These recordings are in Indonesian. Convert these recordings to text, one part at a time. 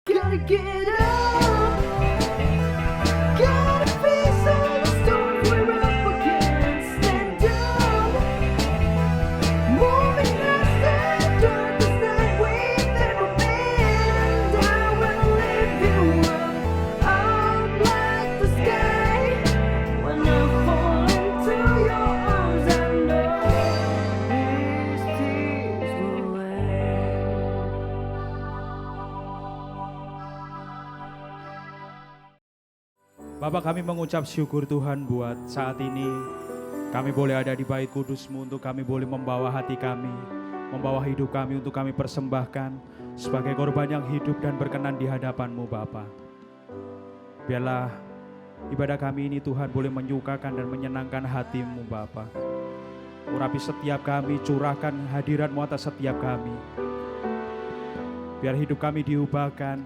Gotta get up, gotta face all the storms we're up against. Stand up, moving past the darkest night we've ever been. And I will lift you up like the sky. When I fall into your arms, I know these tears will end. Bapak, kami mengucap syukur Tuhan buat saat ini kami boleh ada di bait kudus-Mu, untuk kami boleh membawa hati kami, membawa hidup kami untuk kami persembahkan sebagai korban yang hidup dan berkenan di hadapan-Mu Bapa. Biarlah ibadah kami ini Tuhan boleh menyukakan dan menyenangkan hati-Mu Bapa. Urapi setiap kami, curahkan hadirat-Mu atas setiap kami. Biar hidup kami diubahkan,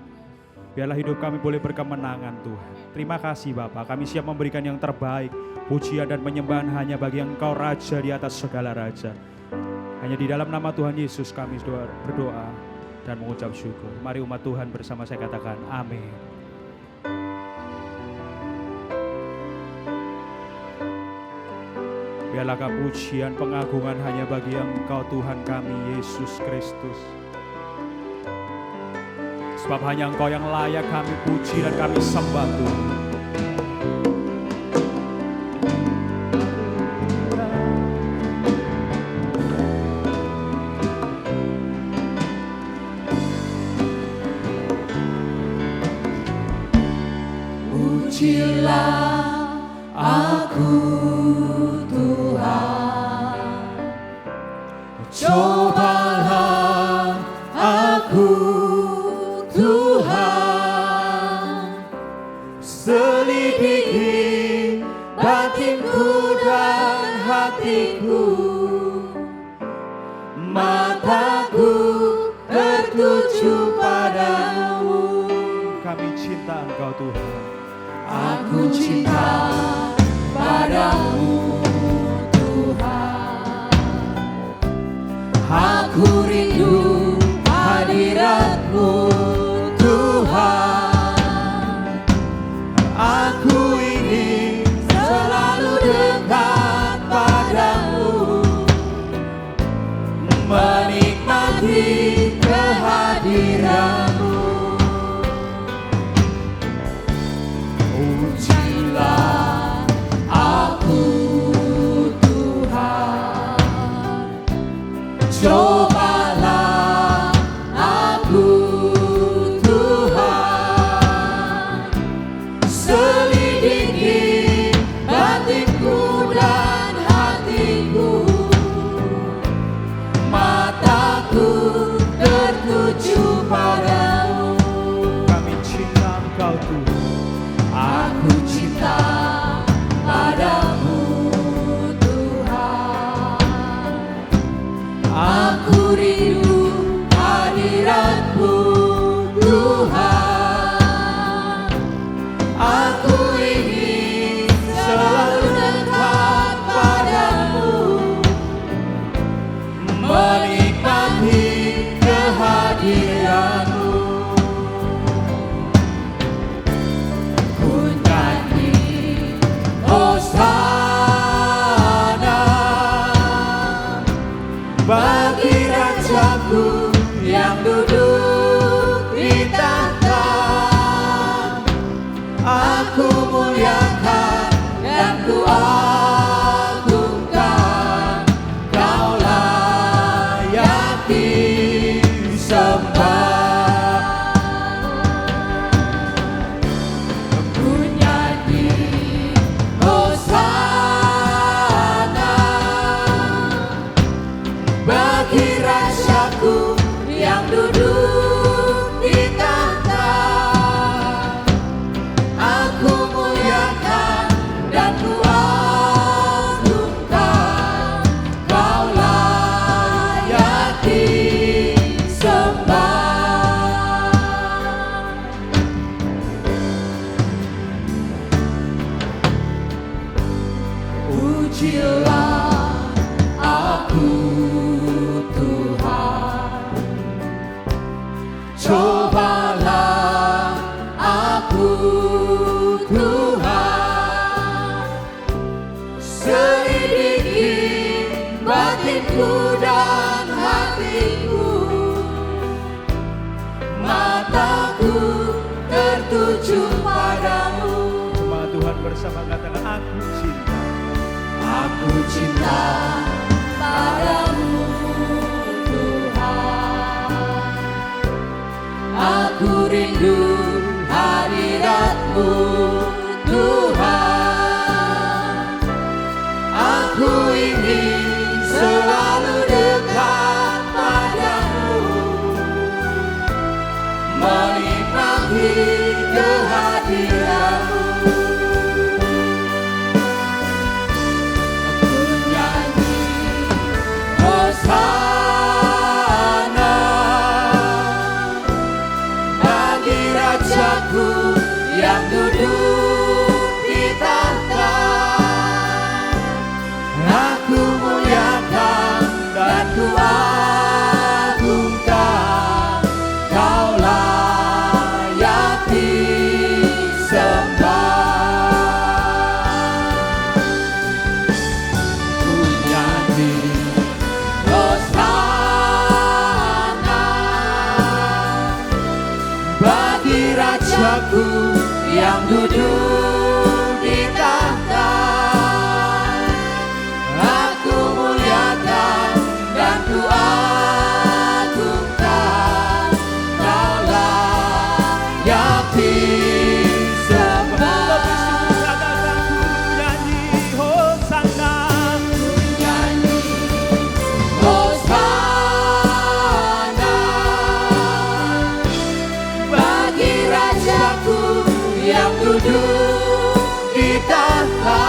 biarlah hidup kami boleh berkemenangan Tuhan. Terima kasih Bapak, kami siap memberikan yang terbaik, pujian dan penyembahan hanya bagi Engkau Raja di atas segala Raja. Hanya di dalam nama Tuhan Yesus kami berdoa dan mengucap syukur. Mari umat Tuhan bersama saya katakan amin. Biarlah pujian pengagungan hanya bagi Engkau Tuhan kami Yesus Kristus. Sebab hanya Engkau yang layak kami puji dan kami sembah Tuhan. Ujilah aku Tuhan, cobalah aku Tuhan, selidiki batinku dan hatiku, mataku tertuju padamu. Kami cinta Engkau Tuhan. Aku cinta padamu Tuhan. Aku rindu hadirat-Mu Tuhan. Aku ingin selalu dekat padamu, menikmati kehadiran-Mu. Ujilah aku Tuhan, cobalah aku tertuju padamu. Jemaat Tuhan bersama katakan aku cinta. Aku cinta padamu Tuhan. Aku rindu hadirat-Mu Tuhan. Aku ingin selalu dekat padamu, menikmati kehadiran-Mu. Aku nyanyi Hosana bagi Rajaku yang duduk di tahta. Aku muliakan dan ku agungkan, Kau layak disembah. Ku nyanyi Hosana bagi Rajaku yang duduk di tahta. Aku muliakan dan ku agungkan, Kau layak disembah. Katakan ku nyanyi Hosana. Nyanyi Hosana bagi Rajaku yang duduk di tahta.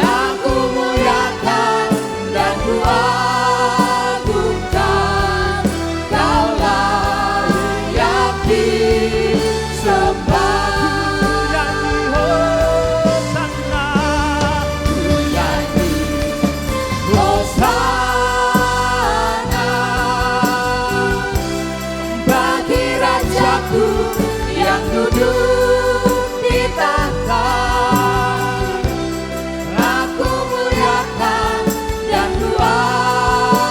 Aku muliakan dan ku agungkan, Kau layak disembah. Nyanyi Hosana. Nyanyi Hosana bagi Rajaku yang duduk di tahta. Aku muliakan dan ku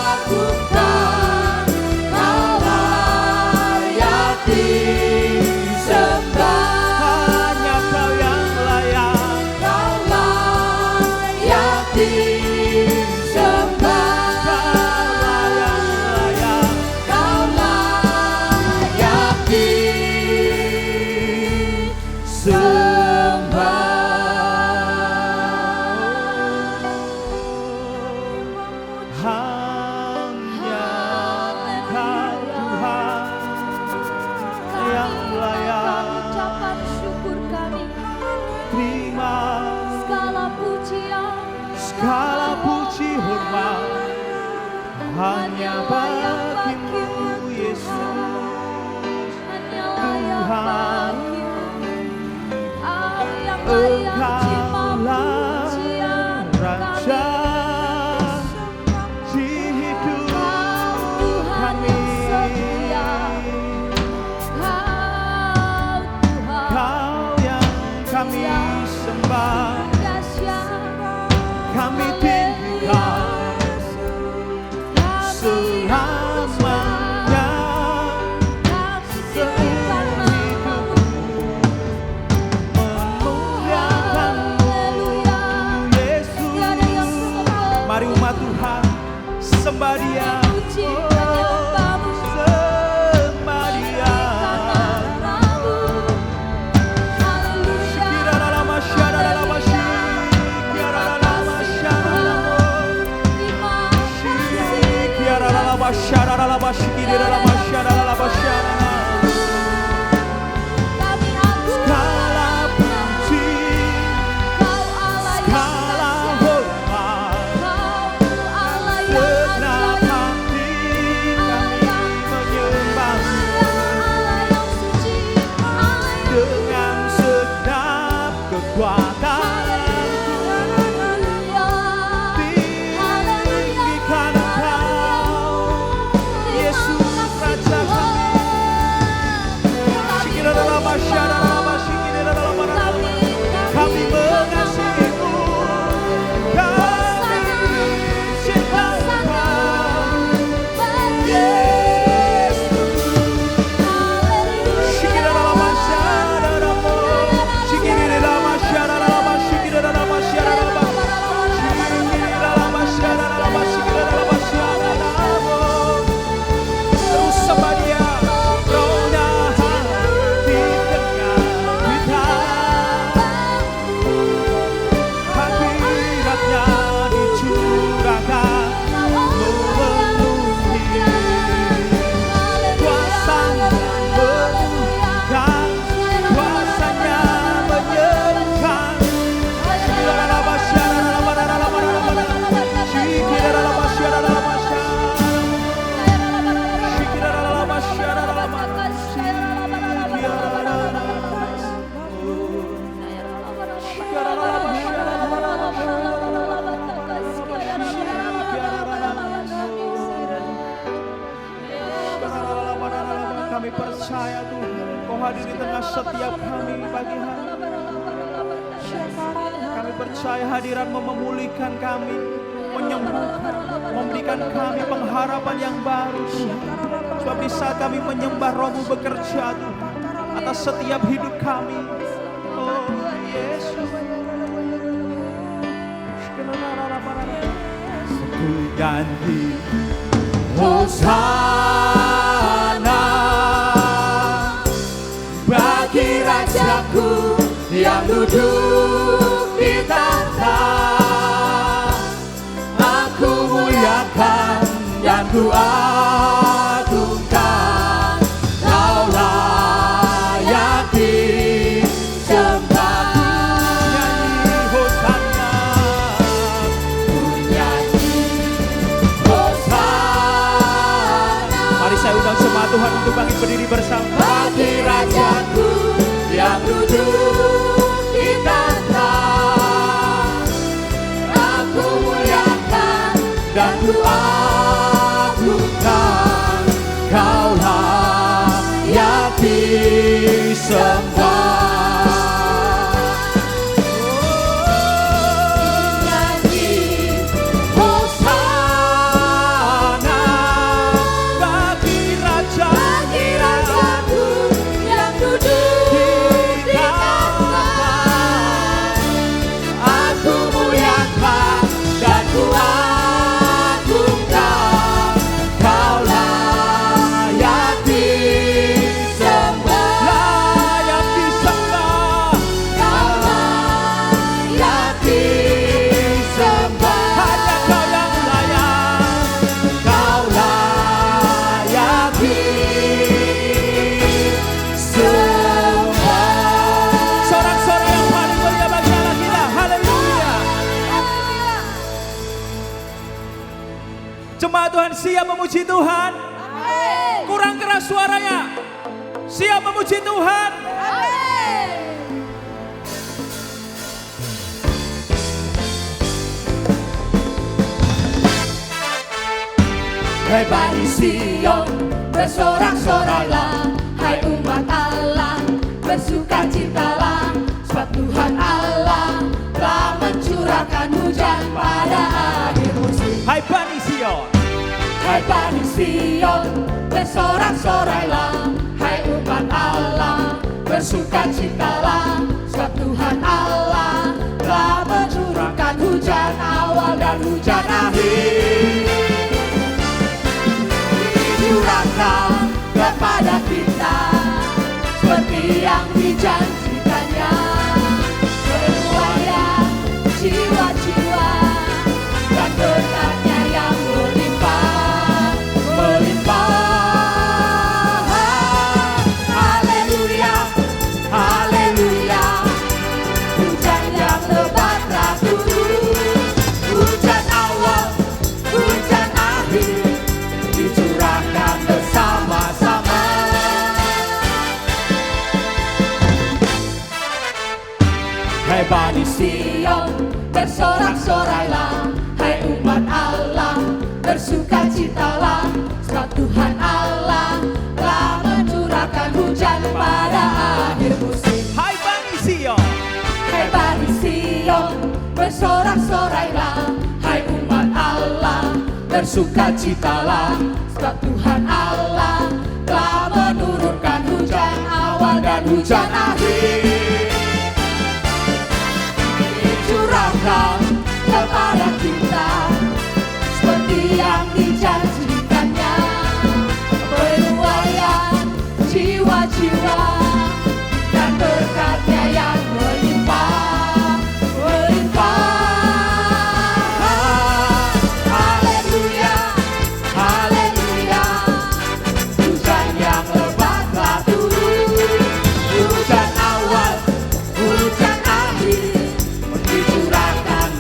agungkan, Kau layak disembah. Hanya Kau yang layak. Kau layak disembah. Kau layak disembah. Hanya Kau Tuhan yang layak. Ucapan syukur kami, Terima segala pujian, segala puji hormat hanya bagimu Yesus. hanya layak Tuhan. bagimu. Kau yang Engkau layak terima pujian Raja kami. di hidup Tuhan kami. yang setia, Kau Tuhan Kau yang kami sembah, dahsyat. kami tinggikan selamanya. Seumur hidupku memuliakanmu Yesus. Mari umat Tuhan sembah Dia. Sembah Dia. Segala puji, segala hormat, segenap Kami percaya Tuhan, Kau hadir di tengah setiap kami pagi hari. Kami percaya hadirat-Mu memulihkan kami, menyembuhkan, memberikan kami pengharapan yang baru Tuhan. Sebab di saat kami menyembah, Roh-Mu bekerja Tuhan atas setiap hidup kami. Oh Yesus. Ku nyanyi Hosana bagi Rajaku yang duduk di tahta. Aku muliakan dan ku agungkan, Kau layak disembah. Nyanyi Hosana, ku nyanyi Hosana. Mari saya undang semua Tuhan untuk bangkit berdiri bersama. Bagi Rajaku yang duduk di tahta, aku muliakan dan ku agungkan, Kau layak disembah. Nyanyi Hosana bagi Rajaku yang duduk di tahta. Aku muliakan dan ku agungkan, Kau layak disembah. Layak disembah. Kau layak disembah. Hanya Kau yang layak. Kau layak disembah. Sorak-sorai yang paling mulia bagi Allah kita. Haleluya. Jemaat Tuhan siap memuji Tuhan? Kurang keras suaranya. Siap memuji Tuhan? Hai Bani Sion, bersorak-sorailah, hai umat Allah, bersukacitalah, sebab Tuhan Allah telah mencurahkan hujan pada akhir musim. Hai Bani Sion, Hai Bani Sion, bersorak-sorailah, hai umat Allah, bersukacitalah, sebab Tuhan Allah telah mencurahkan hujan awal dan hujan akhir. Curahkan kepada kita seperti yang dijanjikannya, menuaikan jiwa-jiwa dan berkatnya yang melimpah, melimpah. Haleluya, haleluya. Hujan yang lebat telah turun, hujan awal, hujan akhir, dicurahkan bersama-sama. Hai Bani Sion, bersorak-sorailah, hai umat Allah, bersukacitalah, sebab Tuhan Allah telah mencurahkan hujan pada akhir musim. hai Bani Sion, Hai Bani Sion, bersorak-sorailah, hai umat Allah, bersukacitalah, sebab Tuhan Allah telah menurunkan hujan awal dan hujan akhir. Dicurahkan kepada kita seperti yang dijanjikannya, menuaikan jiwa-jiwa dan berkatnya yang melimpah, melimpah. Haleluya, haleluya. Hujan yang lebat telah turun, hujan awal, hujan akhir, dicurahkan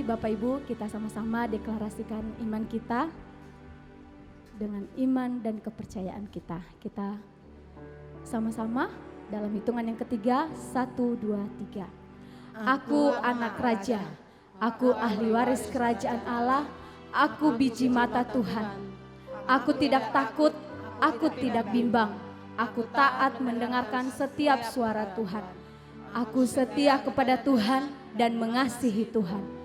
Mari Bapak Ibu kita sama-sama deklarasikan iman kita dengan iman dan kepercayaan kita. Kita sama-sama dalam hitungan yang ketiga, 1, 2, 3. Aku anak raja, aku ahli waris kerajaan Allah, aku biji mata Tuhan. Aku tidak takut, aku tidak bimbang, aku taat mendengarkan setiap suara Tuhan. Aku setia kepada Tuhan dan mengasihi Tuhan.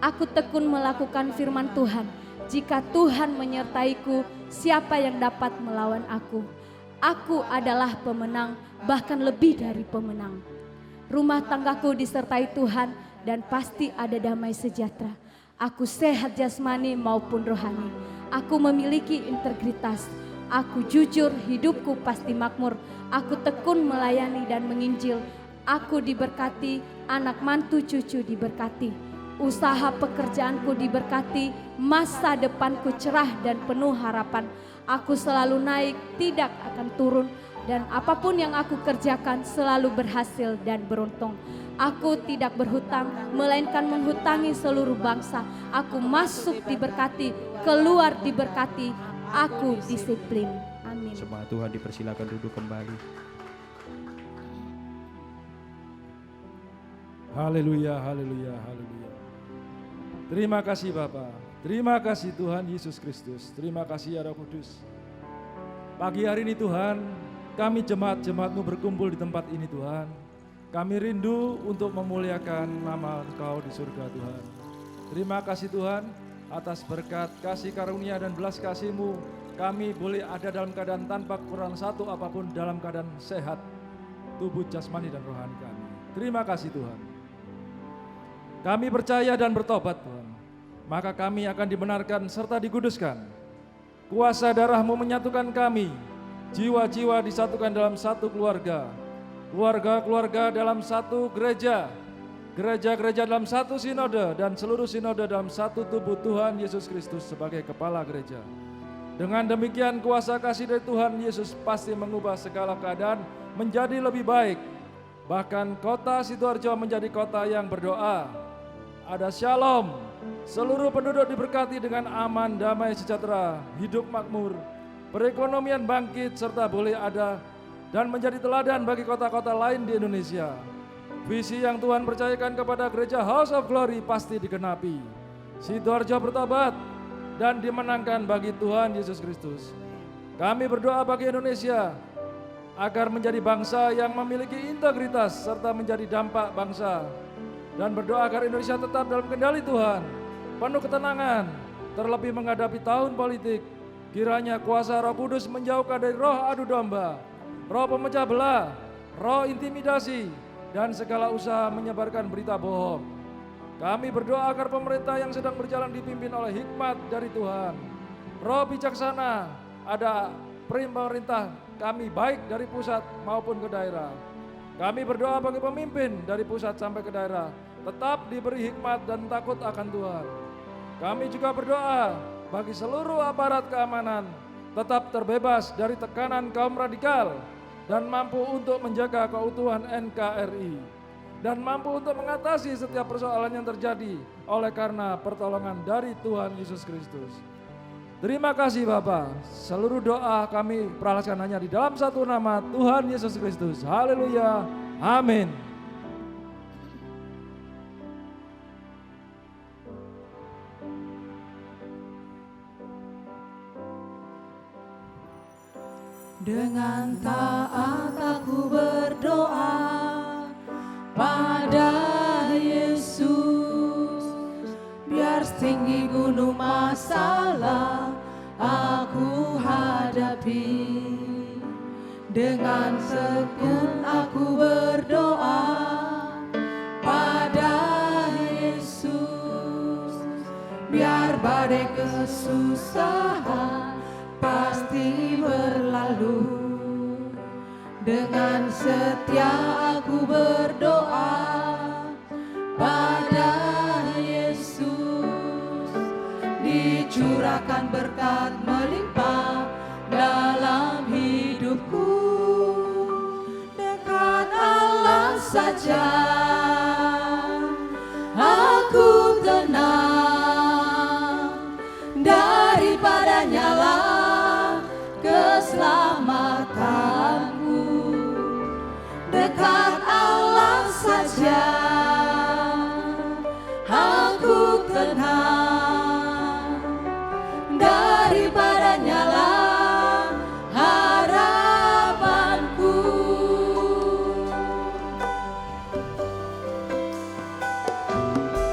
Aku tekun melakukan firman Tuhan. Jika Tuhan menyertaiku, siapa yang dapat melawan aku? Aku adalah pemenang, bahkan lebih dari pemenang. Rumah tanggaku disertai Tuhan dan pasti ada damai sejahtera. Aku sehat jasmani maupun rohani. Aku memiliki integritas. Aku jujur, hidupku pasti makmur. Aku tekun melayani dan menginjil. Aku diberkati, anak mantu cucu diberkati. Usaha pekerjaanku diberkati, masa depanku cerah dan penuh harapan. Aku selalu naik, tidak akan turun. Dan apapun yang aku kerjakan selalu berhasil dan beruntung. Aku tidak berhutang, melainkan menghutangi seluruh bangsa. Aku masuk diberkati, keluar diberkati. Aku disiplin. Amin. Jemaat Tuhan dipersilakan duduk kembali. Haleluya, haleluya, haleluya. Terima kasih Bapa, terima kasih Tuhan Yesus Kristus, terima kasih ya Roh Kudus. Pagi hari ini Tuhan, kami jemaat-jemaat-Mu berkumpul di tempat ini Tuhan. Kami rindu untuk memuliakan nama Engkau di surga Tuhan. Terima kasih Tuhan atas berkat, kasih karunia dan belas kasih-Mu. Kami boleh ada dalam keadaan tanpa kurang satu apapun, dalam keadaan sehat, tubuh jasmani dan rohani kami. Terima kasih Tuhan. Kami percaya dan bertobat Tuhan. Maka kami akan dibenarkan serta diguduskan. Kuasa darah-Mu menyatukan kami. Jiwa-jiwa disatukan dalam satu keluarga. Keluarga-keluarga dalam satu gereja. Gereja-gereja dalam satu sinode. Dan seluruh sinode dalam satu tubuh Tuhan Yesus Kristus sebagai kepala gereja. Dengan demikian kuasa kasih dari Tuhan Yesus pasti mengubah segala keadaan menjadi lebih baik. Bahkan kota Sidoarjo menjadi kota yang berdoa. Ada shalom. Seluruh penduduk diberkati dengan aman, damai, sejahtera, hidup makmur. Perekonomian bangkit serta boleh ada dan menjadi teladan bagi kota-kota lain di Indonesia. Visi yang Tuhan percayakan kepada gereja House of Glory pasti digenapi. Sidoarjo bertobat dan dimenangkan bagi Tuhan Yesus Kristus. Kami berdoa bagi Indonesia agar menjadi bangsa yang memiliki integritas serta menjadi dampak bangsa. Dan berdoa agar Indonesia tetap dalam kendali Tuhan, penuh ketenangan, terlebih menghadapi tahun politik. Kiranya kuasa Roh Kudus menjauhkan dari roh adu domba, roh pemecah belah, roh intimidasi, dan segala usaha menyebarkan berita bohong. Kami berdoa agar pemerintah yang sedang berjalan dipimpin oleh hikmat dari Tuhan. Roh bijaksana, ada pemerintah kami baik dari pusat maupun ke daerah. Kami berdoa bagi pemimpin dari pusat sampai ke daerah, tetap diberi hikmat dan takut akan Tuhan. Kami juga berdoa bagi seluruh aparat keamanan, tetap terbebas dari tekanan kaum radikal dan mampu untuk menjaga keutuhan NKRI. Dan mampu untuk mengatasi setiap persoalan yang terjadi oleh karena pertolongan dari Tuhan Yesus Kristus. Terima kasih Bapa. Seluruh doa kami perahlaskan hanya di dalam satu nama Tuhan Yesus Kristus. Haleluya. Amin. Dengan taat aku berdoa pada Yesus, biar setinggi gunung masalah aku hadapi. Dengan tekun aku berdoa pada Yesus, biar badai kesusahan pasti berlalu. Dengan setia aku berdoa pada Yesus, dicurahkan berkat melimpah dalam hidupku. Dekat Allah saja aku tenang. saja aku tenang, daripadanya lah harapanku.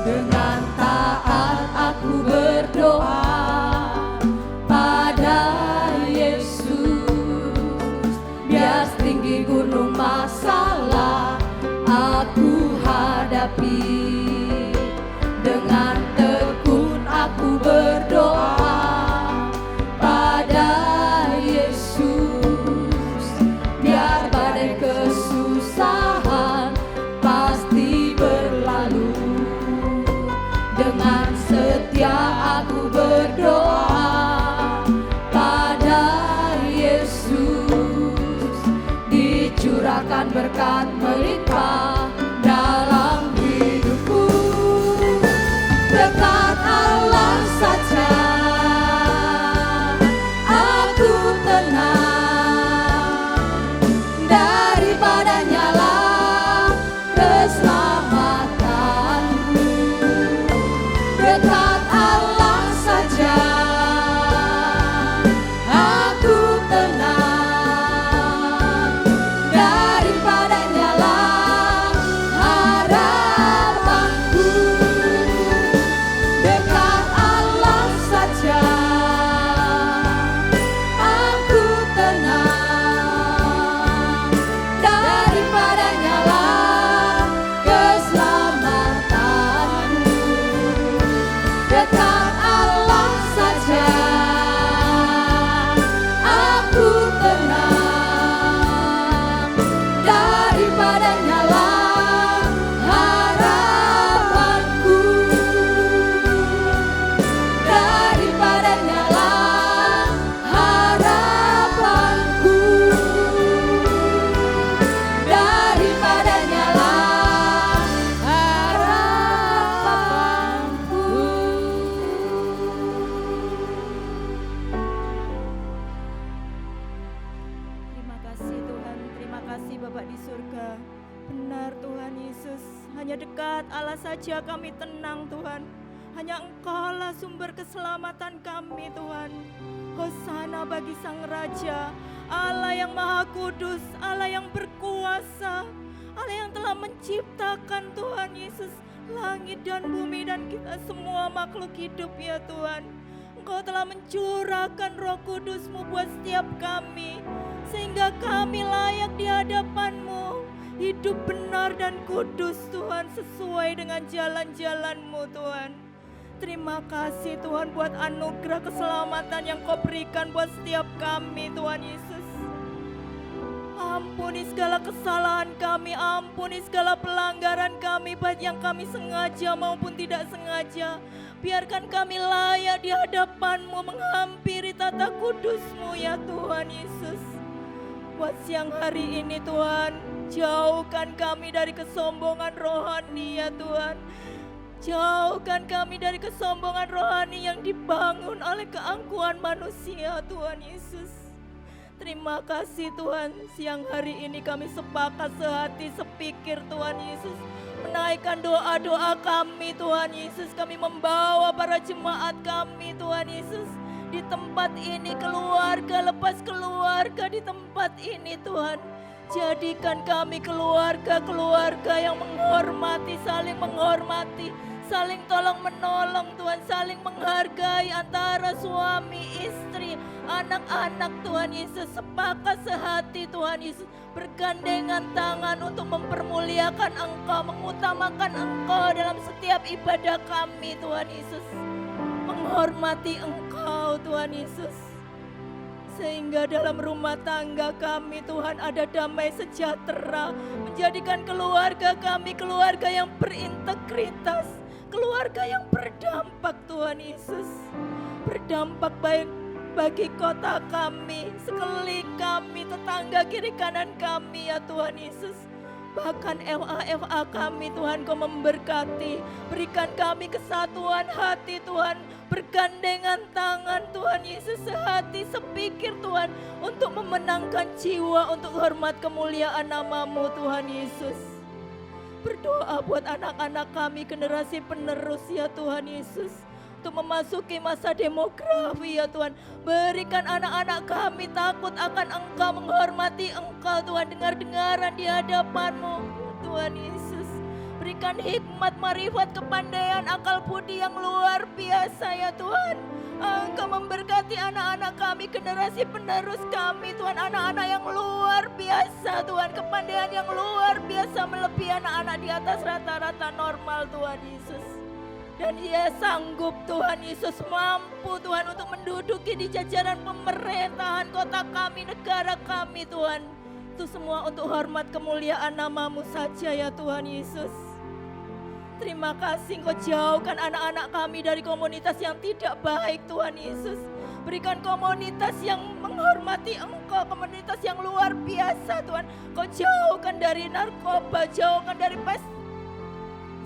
Dengan taat aku berdoa pada Yesus, biar setinggi gunung masalah aku hadapi. Dengan tekun aku berdoa pada Yesus, biar badai kesusahan pasti berlalu. Dengan setia aku berdoa pada Yesus, dicurahkan berkat melimpah dalam hidupku. Dekat Allah saja aku tenang, daripadanya lah keselamatanku. Dekat Allah saja aku tenang, daripadanya lah harapanku. Dekat Allah saja aku tenang, daripadanya lah keselamatanku. Dekat Allah saja aku tenang, daripadanya lah harapanku. Daripadanya lah harapanku. Daripadanya lah harapanku. Terima kasih Tuhan, terima kasih Bapak di surga. Benar Tuhan Yesus, hanya dekat Allah saja kami tenang Tuhan. Hanya Engkaulah sumber keselamatan kami Tuhan. Hosana bagi Sang Raja, Allah yang Maha Kudus, Allah yang berkuasa, Allah yang telah menciptakan Tuhan Yesus langit dan bumi dan kita semua makhluk hidup ya Tuhan. Engkau telah mencurahkan Roh Kudus-Mu buat setiap kami, sehingga kami layak di hadapan-Mu, hidup benar dan kudus Tuhan, sesuai dengan jalan-jalan-Mu Tuhan. Terima kasih Tuhan buat anugerah keselamatan yang Kau berikan buat setiap kami Tuhan Yesus. Ampuni segala kesalahan kami, ampuni segala pelanggaran kami, baik yang kami sengaja maupun tidak sengaja. Biarkan kami layak di hadapan-Mu, menghampiri tata kudus-Mu ya Tuhan Yesus. Buat siang hari ini Tuhan, jauhkan kami dari kesombongan rohani ya Tuhan. Jauhkan kami dari kesombongan rohani yang dibangun oleh keangkuhan manusia Tuhan Yesus. Terima kasih Tuhan, siang hari ini kami sepakat sehati sepikir Tuhan Yesus, menaikkan doa-doa kami Tuhan Yesus. Kami membawa para jemaat kami Tuhan Yesus di tempat ini, keluarga lepas keluarga di tempat ini Tuhan. Jadikan kami keluarga-keluarga yang menghormati, saling menghormati, saling tolong menolong Tuhan, saling menghargai antara suami, istri, anak-anak Tuhan Yesus. Sepakat sehati Tuhan Yesus, bergandengan tangan untuk mempermuliakan Engkau, mengutamakan Engkau dalam setiap ibadah kami Tuhan Yesus. Menghormati Engkau Tuhan Yesus, sehingga dalam rumah tangga kami Tuhan ada damai sejahtera. Menjadikan keluarga kami keluarga yang berintegritas, keluarga yang berdampak Tuhan Yesus. Berdampak baik bagi kota kami, sekeliling kami, tetangga kiri kanan kami ya Tuhan Yesus. Bahkan FA kami Tuhan Kau memberkati. Berikan kami kesatuan hati Tuhan, bergandengan tangan Tuhan Yesus, sehati sepikir Tuhan, untuk memenangkan jiwa, untuk hormat kemuliaan nama-Mu Tuhan Yesus. Berdoa buat anak-anak kami, generasi penerus ya Tuhan Yesus. Untuk memasuki masa demografi ya Tuhan. Berikan anak-anak kami takut akan Engkau, menghormati Engkau Tuhan. Dengar-dengaran di hadapan-Mu Tuhan Yesus. Berikan hikmat, marifat, kepandaian, akal budi yang luar biasa ya Tuhan. Engkau memberkati anak-anak kami, generasi penerus kami Tuhan. Anak-anak yang luar biasa Tuhan. Kepandaian yang luar biasa melebihi anak-anak di atas rata-rata normal Tuhan Yesus. Dan dia sanggup Tuhan Yesus, mampu Tuhan untuk menduduki di jajaran pemerintahan kota kami, negara kami Tuhan. Itu semua untuk hormat kemuliaan nama-Mu saja ya Tuhan Yesus. Terima kasih Engkau jauhkan anak-anak kami dari komunitas yang tidak baik Tuhan Yesus. Berikan komunitas yang menghormati Engkau, komunitas yang luar biasa Tuhan. Kau jauhkan dari narkoba, jauhkan dari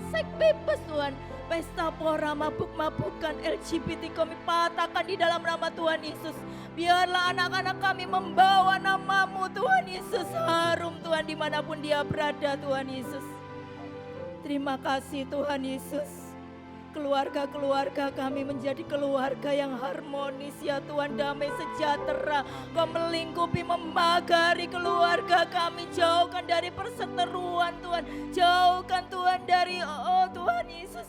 seks bebas Tuhan. Pesta pora, mabuk-mabukan, LGBT kami patahkan di dalam nama Tuhan Yesus. Biarlah anak-anak kami membawa nama-Mu Tuhan Yesus harum Tuhan dimanapun dia berada Tuhan Yesus. Terima kasih Tuhan Yesus. Keluarga-keluarga kami menjadi keluarga yang harmonis ya Tuhan, damai sejahtera. Kau melingkupi, memagari keluarga kami. Jauhkan dari perseteruan Tuhan. Jauhkan Tuhan dari Tuhan Yesus,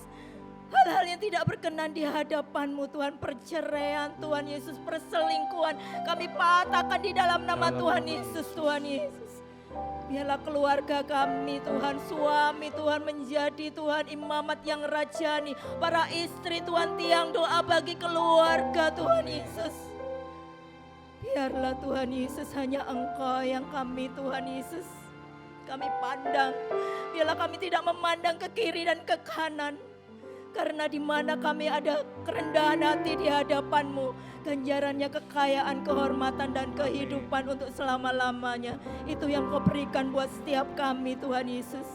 hal-hal yang tidak berkenan di hadapan-Mu Tuhan. Perceraian Tuhan Yesus, perselingkuhan kami patahkan di dalam nama Tuhan Yesus. Tuhan Yesus, biarlah keluarga kami Tuhan, suami Tuhan menjadi Tuhan imamat yang rajani. Para istri Tuhan tiang doa bagi keluarga Tuhan Yesus. Biarlah Tuhan Yesus hanya Engkau yang kami Tuhan Yesus kami pandang. Biarlah kami tidak memandang ke kiri dan ke kanan. Karena di mana kami ada kerendahan hati di hadapan-Mu, ganjarannya kekayaan, kehormatan, dan kehidupan untuk selama-lamanya. Itu yang Kau berikan buat setiap kami Tuhan Yesus.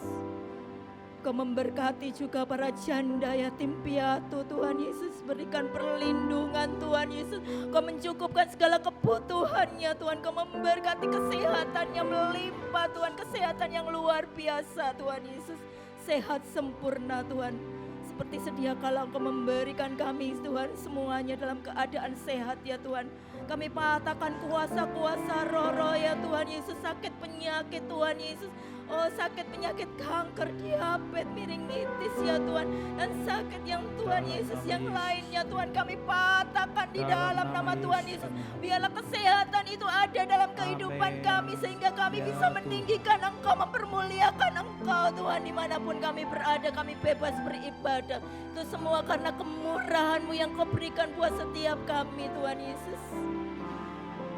Kau memberkati juga para janda yatim piatu Tuhan Yesus. Berikan perlindungan Tuhan Yesus. Kau mencukupkan segala kebutuhannya Tuhan. Kau memberkati kesehatan yang melimpah Tuhan. Kesehatan yang luar biasa Tuhan Yesus. Sehat sempurna Tuhan. Seperti sedia kala Engkau memberikan kami Tuhan semuanya dalam keadaan sehat ya Tuhan. Kami patahkan kuasa-kuasa roh-roh ya Tuhan Yesus. Sakit penyakit Tuhan Yesus. Sakit penyakit kanker, diabetes, meningitis ya Tuhan. Dan sakit yang Tuhan Yesus yang lainnya Tuhan. Kami patahkan di dalam nama Tuhan Yesus. Biarlah kesehatan itu ada dalam kehidupan kami. Sehingga kami bisa meninggikan Engkau, mempermuliakan Engkau Tuhan. Dimanapun kami berada, kami bebas beribadah. Itu semua karena kemurahan-Mu yang Kau berikan buat setiap kami Tuhan Yesus.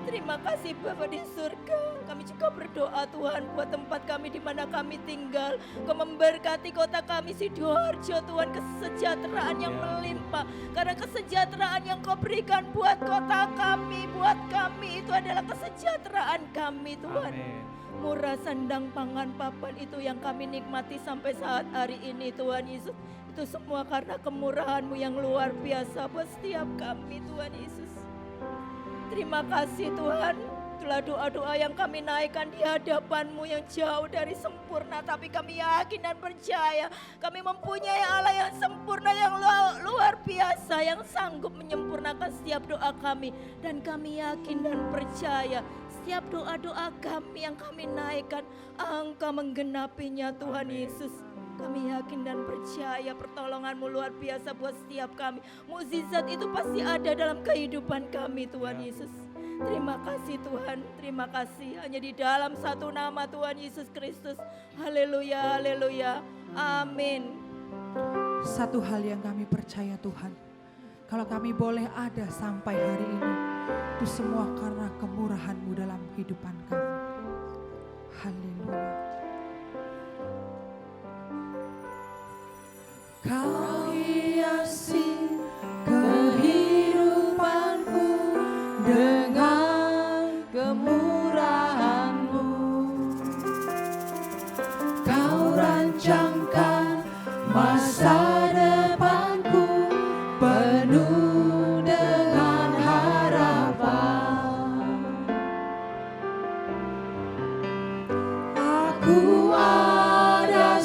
Terima kasih Bapa di surga. Kami juga berdoa Tuhan buat tempat kami di mana kami tinggal. Kau memberkati kota kami Sidoarjo Tuhan, kesejahteraan yang melimpah. Karena kesejahteraan yang Kau berikan buat kota kami, buat kami itu adalah kesejahteraan kami Tuhan. Amin. Murah sandang pangan papan itu yang kami nikmati sampai saat hari ini Tuhan Yesus. Itu semua karena kemurahan-Mu yang luar biasa buat setiap kami Tuhan Yesus. Terima kasih Tuhan. Itulah doa-doa yang kami naikkan di hadapan-Mu yang jauh dari sempurna. Tapi kami yakin dan percaya kami mempunyai Allah yang sempurna, yang luar biasa, yang sanggup menyempurnakan setiap doa kami. Dan kami yakin dan percaya setiap doa-doa kami yang kami naikkan, Engkau menggenapinya Tuhan Yesus. Kami yakin dan percaya pertolongan-Mu luar biasa buat setiap kami. Mukjizat itu pasti ada dalam kehidupan kami Tuhan Yesus. Terima kasih Tuhan, terima kasih. Hanya di dalam satu nama Tuhan Yesus Kristus. Haleluya, haleluya, amin. Satu hal yang kami percaya Tuhan, kalau kami boleh ada sampai hari ini, itu semua karena kemurahan-Mu dalam kehidupan kami. Haleluya. Kau hiasi kehidupanku dengan kemurahan-Mu. Kau rancangkan masa depanku penuh dengan harapan. Aku ada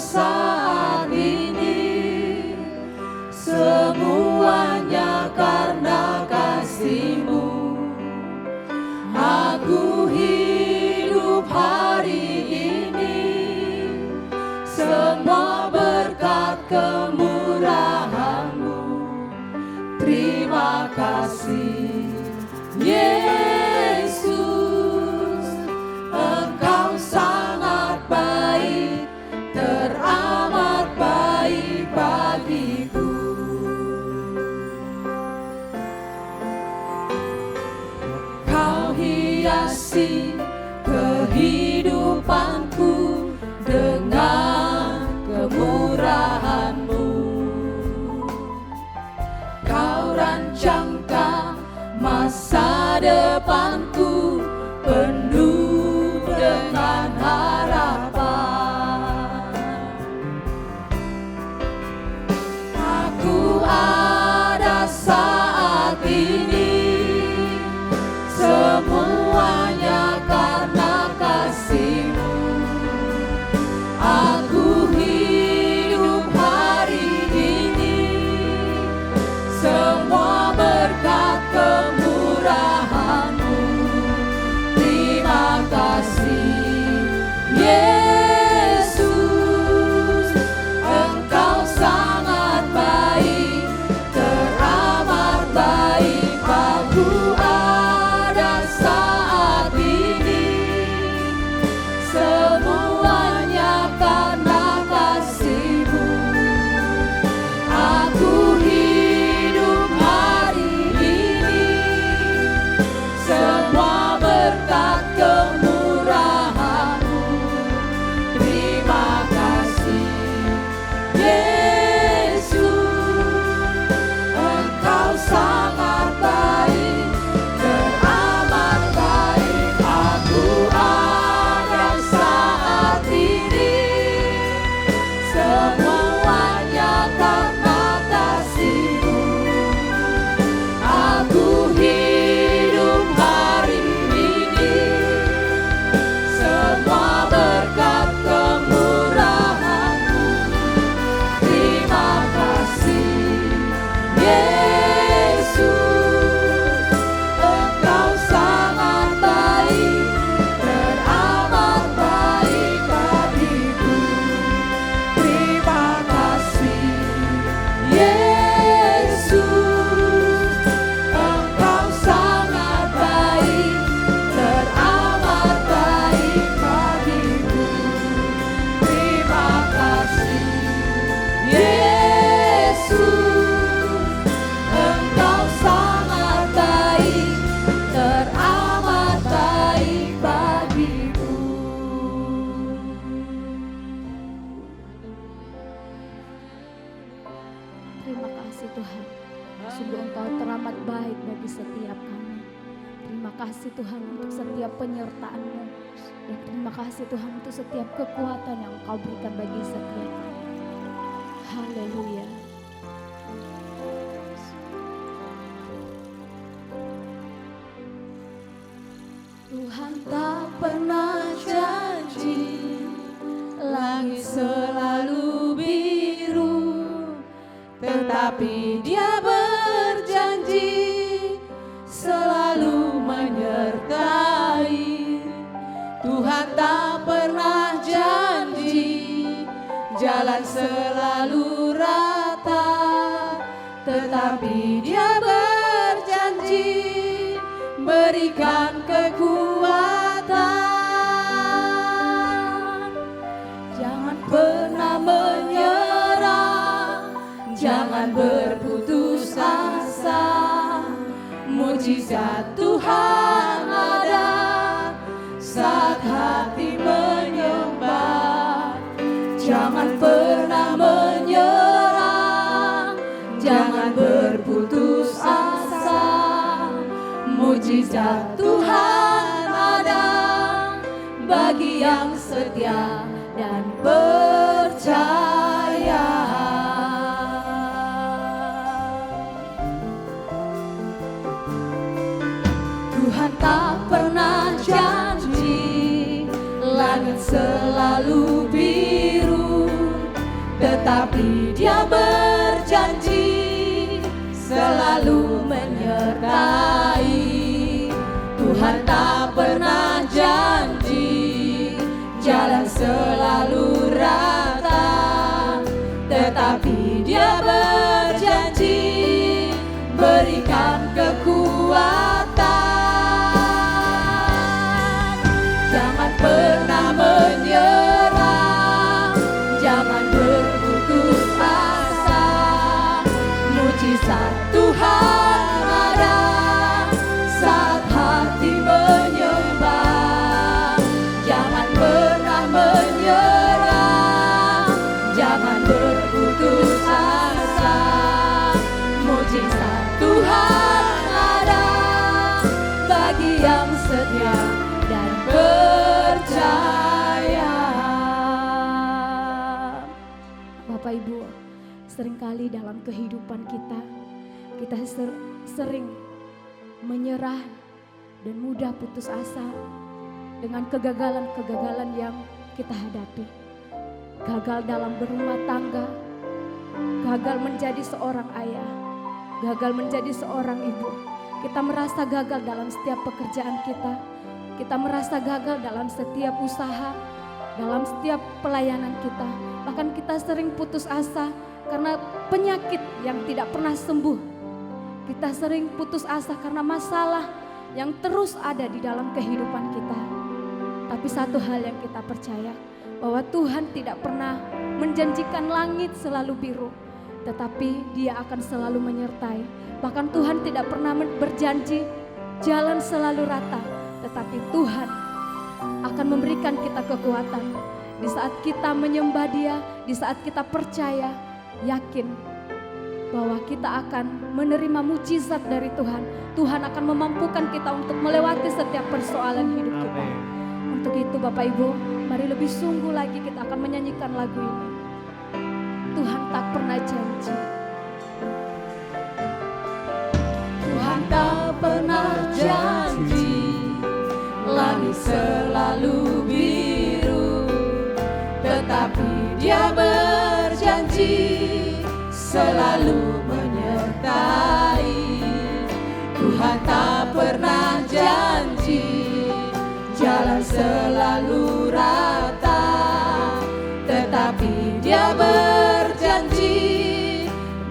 kemurahan-Mu. Terima kasih Yesus, Engkau sangat baik, teramat baik bagiku. Kau hiasi kehidupanku dengan kemurahan-Mu. Kau rancangkan masa depanku penuh dengan harapan. Aku ada saat ini, semuanya karena kasih-Mu. Aku hidup hari ini, semua berkat kemurahan-Mu. Terima kasih Yesus, Engkau sangat baik, teramat baik. Aku ada saat ini, semuanya karena kasih-Mu. Aku hidup hari ini, semua berkat kemurahan-Mu. Terima kasih Yesus, Engkau sangat baik, teramat baik. Aku ada saat ini, semuanya karena kasih-Mu. Aku hidup hari ini, semua berkat kemurahan-Mu. Terima kasih Yesus, Engkau sangat baik, teramat baik bagiku. Terima kasih Yesus, Engkau sangat baik, teramat baik bagiku. Terima kasih Yesus, Engkau sangat baik, teramat baik bagiku. Terima kasih Tuhan, sungguh Engkau teramat baik bagi setiap kami. Terima kasih Tuhan untuk setiap penyertaan-Mu. Dan terima kasih Tuhan untuk setiap kekuatan yang Engkau berikan bagi setiap kami. Haleluya. Tuhan tak pernah janji langit selalu biru, tetapi Dia berjanji selalu menyertai. Tuhan tak pernah janji jalan selalu rata, tetapi Dia berjanji berikan kekuatan. Jangan pernah menyerah, jangan berputus asa. Mujizat Tuhan ada saat hati menyembah. Jangan pernah menyerah, jangan berputus asa. Mujizat Tuhan ada bagi yang setia dan percaya. Tuhan tak pernah janji langit selalu biru, tetapi Dia berjanji selalu menyertai. Tuhan tak pernah janji jalan selalu rata, tetapi Dia berjanji berikan kekuatan. Jangan pernah menyerah, jangan berputus asa. Mujizat Tuhan ada saat hati menyembah. Jangan pernah menyerah, jangan berputus asa. Mujizat Tuhan ada bagi yang setia dan percaya. Bapak Ibu, seringkali dalam kehidupan kita sering menyerah dan mudah putus asa dengan kegagalan-kegagalan yang kita hadapi. Gagal dalam berumah tangga, gagal menjadi seorang ayah, gagal menjadi seorang ibu. Kita merasa gagal dalam setiap pekerjaan kita. Kita merasa gagal dalam setiap usaha, dalam setiap pelayanan kita. Bahkan kita sering putus asa karena penyakit yang tidak pernah sembuh. Kita sering putus asa karena masalah yang terus ada di dalam kehidupan kita. Tapi satu hal yang kita percaya, bahwa Tuhan tidak pernah menjanjikan langit selalu biru, tetapi Dia akan selalu menyertai. Bahkan Tuhan tidak pernah berjanji jalan selalu rata, tetapi Tuhan akan memberikan kita kekuatan. Di saat kita menyembah Dia, di saat kita percaya, yakin bahwa kita akan menerima mujizat dari Tuhan. Tuhan akan memampukan kita untuk melewati setiap persoalan hidup kita. Untuk itu Bapak Ibu, mari lebih sungguh lagi kita akan menyanyikan lagu ini. Tuhan tak pernah janji. Tuhan tak pernah janji langit selalu biru, tetapi Dia berjanji selalu menyertai. Tuhan tak pernah janji jalan selalu rata, tetapi Dia berjanji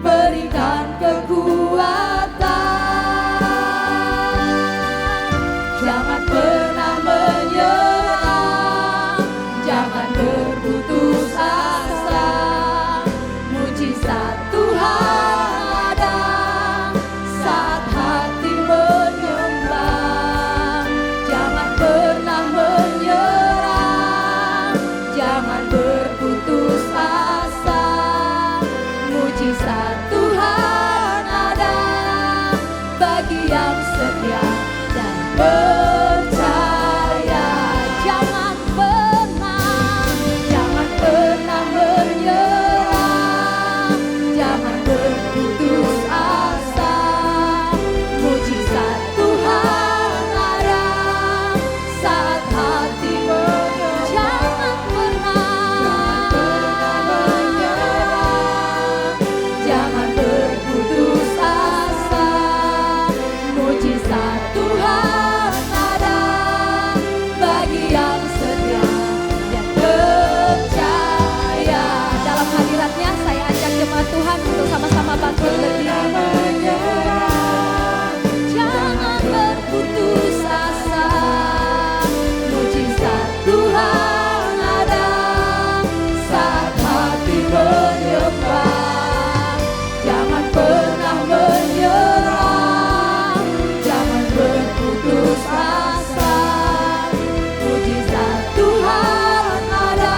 berikan kekuatan. Jangan pernah menyerah, jangan berputus asa. Mujizat Tuhan ada saat hati menyembah. Jangan pernah menyerah, jangan berputus asa. Mujizat Tuhan ada bagi yang setia dan percaya. Jangan pernah menyerah, jangan berputus asa. Mujizat Tuhan ada saat hati menyembah. Jangan pernah menyerah, jangan berputus asa. Mujizat Tuhan ada bagi yang setia dan percaya. Dalam hadiratnya saya ajak jemaat Tuhan untuk sama-sama bangkit berdiri. Jangan berputus asa. Mujizat Tuhan ada saat hati menyembah. Jangan pernah menyerah, jangan berputus asa. Mujizat Tuhan ada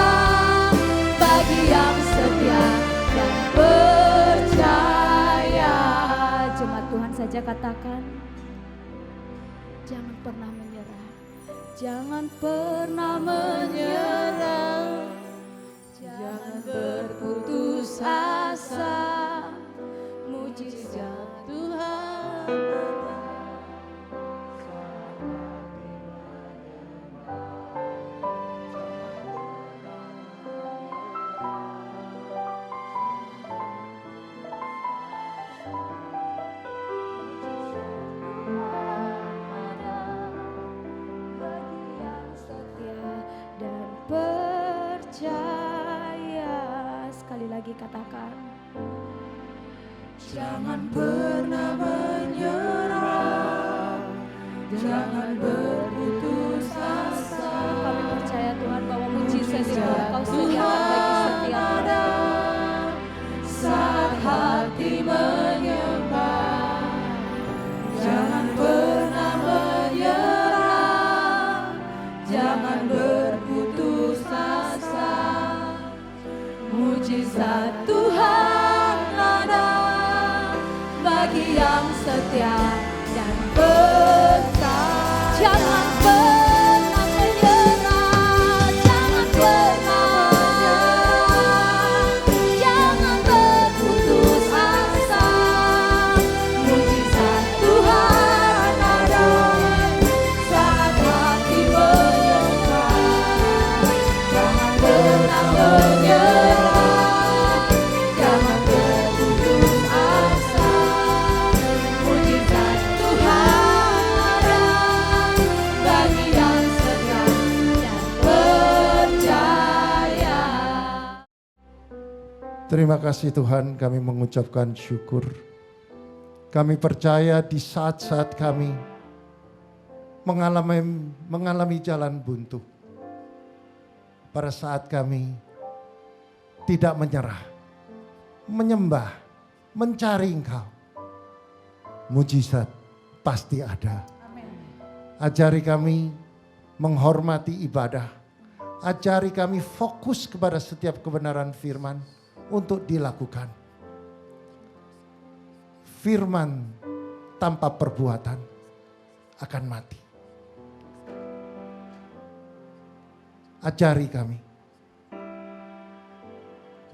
bagi yang setia dan percaya. Jemaat Tuhan saja katakan, jangan pernah menyerah. Jangan pernah menyerah, jangan berputus asa. Mujizat Tuhan lagi katakan. Jangan pernah menyerah, jangan berputus asa. Kami percaya Tuhan bahwa mujizat itu Engkau sediakan bagi setiap orang. Saat hati menyembah, jangan pernah menyerah, jangan berputus asa. Mujizat Tuhan ada bagi yang setia dan percaya. Jangan pernah menyerah, jangan pernah menyerah, jangan berputus asa. Mujizat Tuhan ada saat hati menyembah. Jangan pernah menyerah, jangan berputus asa. Mujizat Tuhan ada bagi yang setia dan percaya. Terima kasih Tuhan, kami mengucapkan syukur. Kami percaya di saat-saat kami mengalami jalan buntu. Pada saat kami tidak menyerah, menyembah, mencari Engkau. Mujizat pasti ada. Ajari kami menghormati ibadah. Ajari kami fokus kepada setiap kebenaran firman untuk dilakukan. Firman tanpa perbuatan akan mati. Ajari kami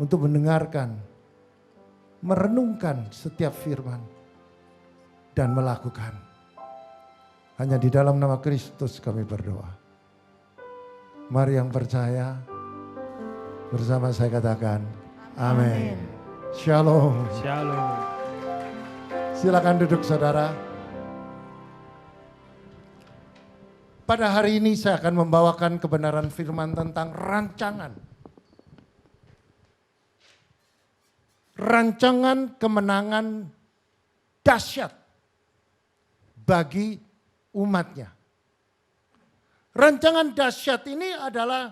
untuk mendengarkan, merenungkan setiap firman dan melakukan. Hanya di dalam nama Kristus kami berdoa. Mari yang percaya bersama saya katakan amin. Shalom. Shalom. Silakan duduk saudara. Pada hari ini saya akan membawakan kebenaran firman tentang rancangan. Rancangan kemenangan dahsyat bagi umatnya. Rancangan dahsyat ini adalah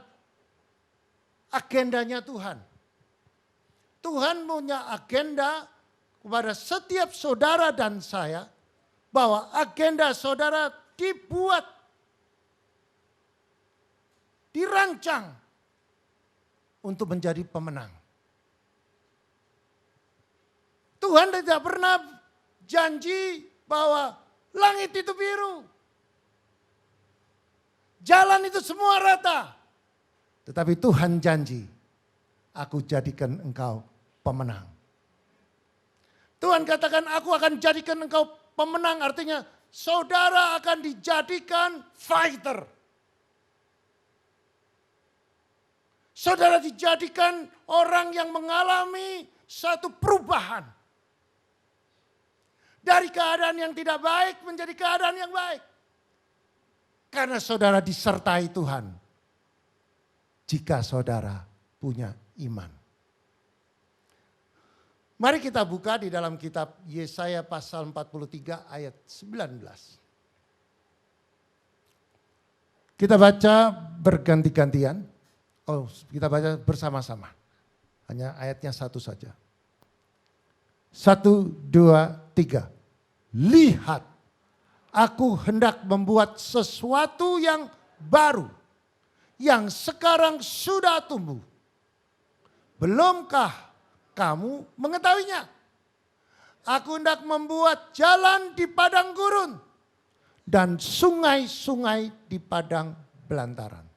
agendanya Tuhan. Tuhan punya agenda kepada setiap saudara dan saya bahwa agenda saudara dibuat, dirancang untuk menjadi pemenang. Tuhan tidak pernah janji bahwa langit itu biru. Jalan itu semua rata. Tetapi Tuhan janji, aku jadikan engkau pemenang. Tuhan katakan, aku akan jadikan engkau pemenang. Artinya saudara akan dijadikan fighter. Saudara dijadikan orang yang mengalami satu perubahan. Dari keadaan yang tidak baik menjadi keadaan yang baik. Karena saudara disertai Tuhan. Jika saudara punya iman. Mari kita buka di dalam kitab Yesaya pasal 43 ayat 19. Kita baca berganti-gantian. Oh, kita baca bersama-sama. Hanya ayatnya satu saja. 1, 2, 3. Lihat, aku hendak membuat sesuatu yang baru. Yang sekarang sudah tumbuh. Belumkah kamu mengetahuinya? Aku hendak membuat jalan di padang gurun. Dan sungai-sungai di padang belantaran.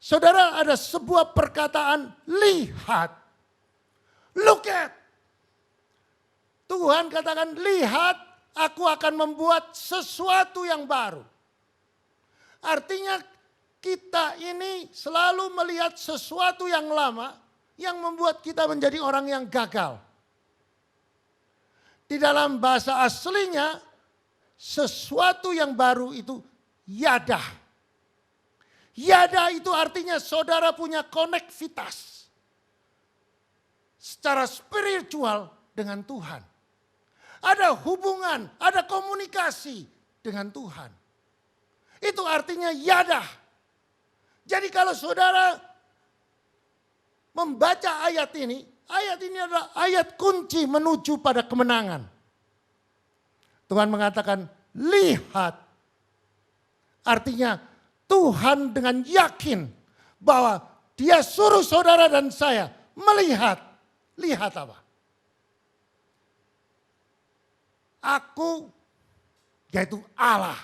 Saudara, ada sebuah perkataan lihat. Look at. Tuhan katakan lihat, aku akan membuat sesuatu yang baru. Artinya kita ini selalu melihat sesuatu yang lama yang membuat kita menjadi orang yang gagal. Di dalam bahasa aslinya sesuatu yang baru itu yadah. Yadah itu artinya saudara punya konektivitas. secara spiritual dengan Tuhan. Ada hubungan, ada komunikasi dengan Tuhan. Itu artinya yadah. Jadi kalau saudara membaca ayat ini adalah ayat kunci menuju pada kemenangan. Tuhan mengatakan, lihat. Artinya Tuhan dengan yakin bahwa Dia suruh saudara dan saya melihat. Lihat apa? Aku, yaitu Allah,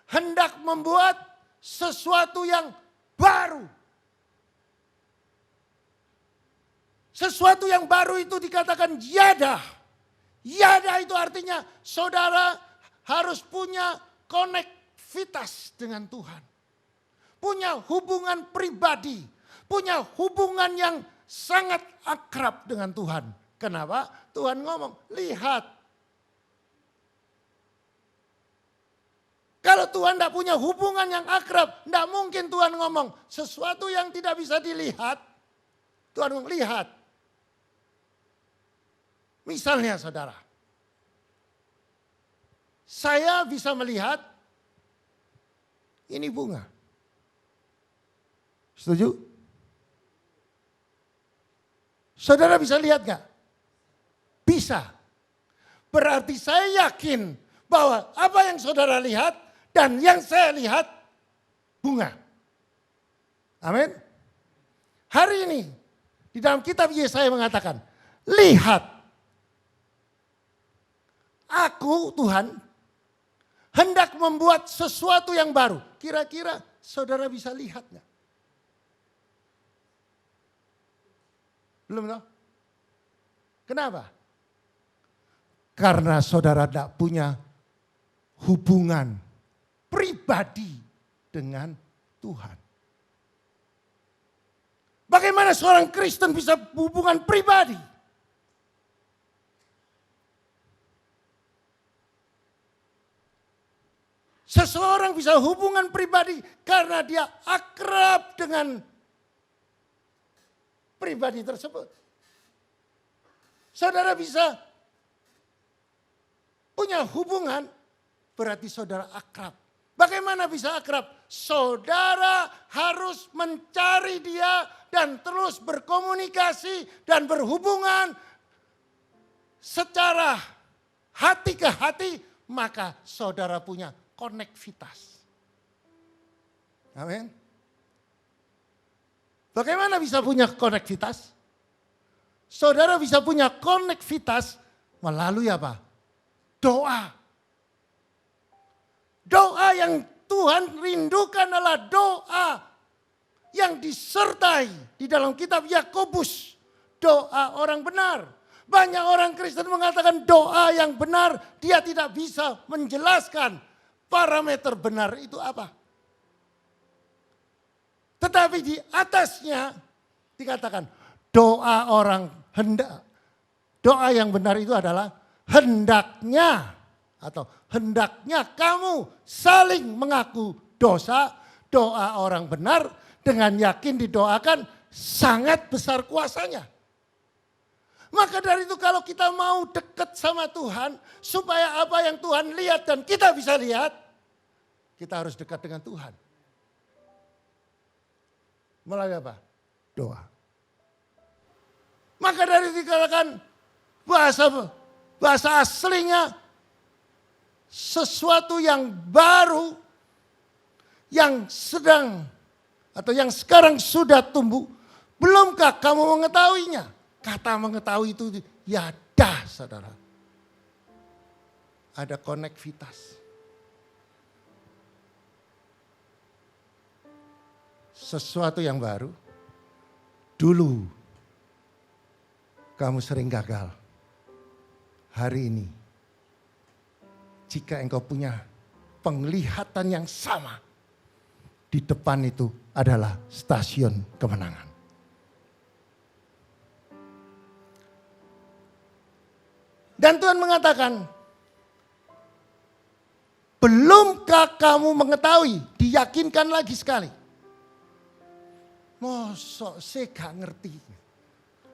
hendak membuat sesuatu yang baru. Sesuatu yang baru itu dikatakan yadah. Yadah itu artinya saudara harus punya konektivitas dengan Tuhan. Punya hubungan pribadi. Punya hubungan yang sangat akrab dengan Tuhan. Kenapa? Tuhan ngomong, lihat. Kalau Tuhan tidak punya hubungan yang akrab, tidak mungkin Tuhan ngomong sesuatu yang tidak bisa dilihat. Tuhan ngomong, lihat. Misalnya saudara, saya bisa melihat ini bunga. Setuju? Saudara bisa lihat gak? Bisa. Berarti saya yakin bahwa apa yang saudara lihat dan yang saya lihat bunga. Amin. Hari ini di dalam kitab Yesaya mengatakan, lihat. Aku Tuhan hendak membuat sesuatu yang baru. Kira-kira saudara bisa lihat gak? Belum tahu? Kenapa? Karena saudara tidak punya hubungan pribadi dengan Tuhan. Bagaimana seorang Kristen bisa hubungan pribadi? Seseorang bisa hubungan pribadi karena dia akrab dengan pribadi tersebut. Saudara bisa punya hubungan, berarti saudara akrab. Bagaimana bisa akrab? Saudara harus mencari dia dan terus berkomunikasi dan berhubungan secara hati ke hati, maka saudara punya konektivitas. Amin. Bagaimana bisa punya konektivitas? Saudara bisa punya konektivitas melalui apa? Doa. Doa yang Tuhan rindukan adalah doa yang disertai di dalam kitab Yakobus. Doa orang benar. Banyak orang Kristen mengatakan doa yang benar, dia tidak bisa menjelaskan parameter benar itu apa. Tetapi di atasnya dikatakan doa orang hendak. Doa yang benar itu adalah hendaknya atau hendaknya kamu saling mengaku dosa. Doa orang benar dengan yakin didoakan sangat besar kuasanya. Maka dari itu kalau kita mau dekat sama Tuhan, supaya apa yang Tuhan lihat dan kita bisa lihat, kita harus dekat dengan Tuhan. Melalui apa? Doa. Maka dari itu dikatakan bahasa aslinya sesuatu yang baru, yang sedang atau yang sekarang sudah tumbuh, belumkah kamu mengetahuinya? Kata mengetahui itu yadah, saudara. Ada konektivitas. Sesuatu yang baru. Dulu kamu sering gagal. Hari ini, jika engkau punya penglihatan yang sama, di depan itu adalah stasiun kemenangan. Dan Tuhan mengatakan, belumkah kamu mengetahui? Diyakinkan lagi sekali. Mosok saya gak ngerti.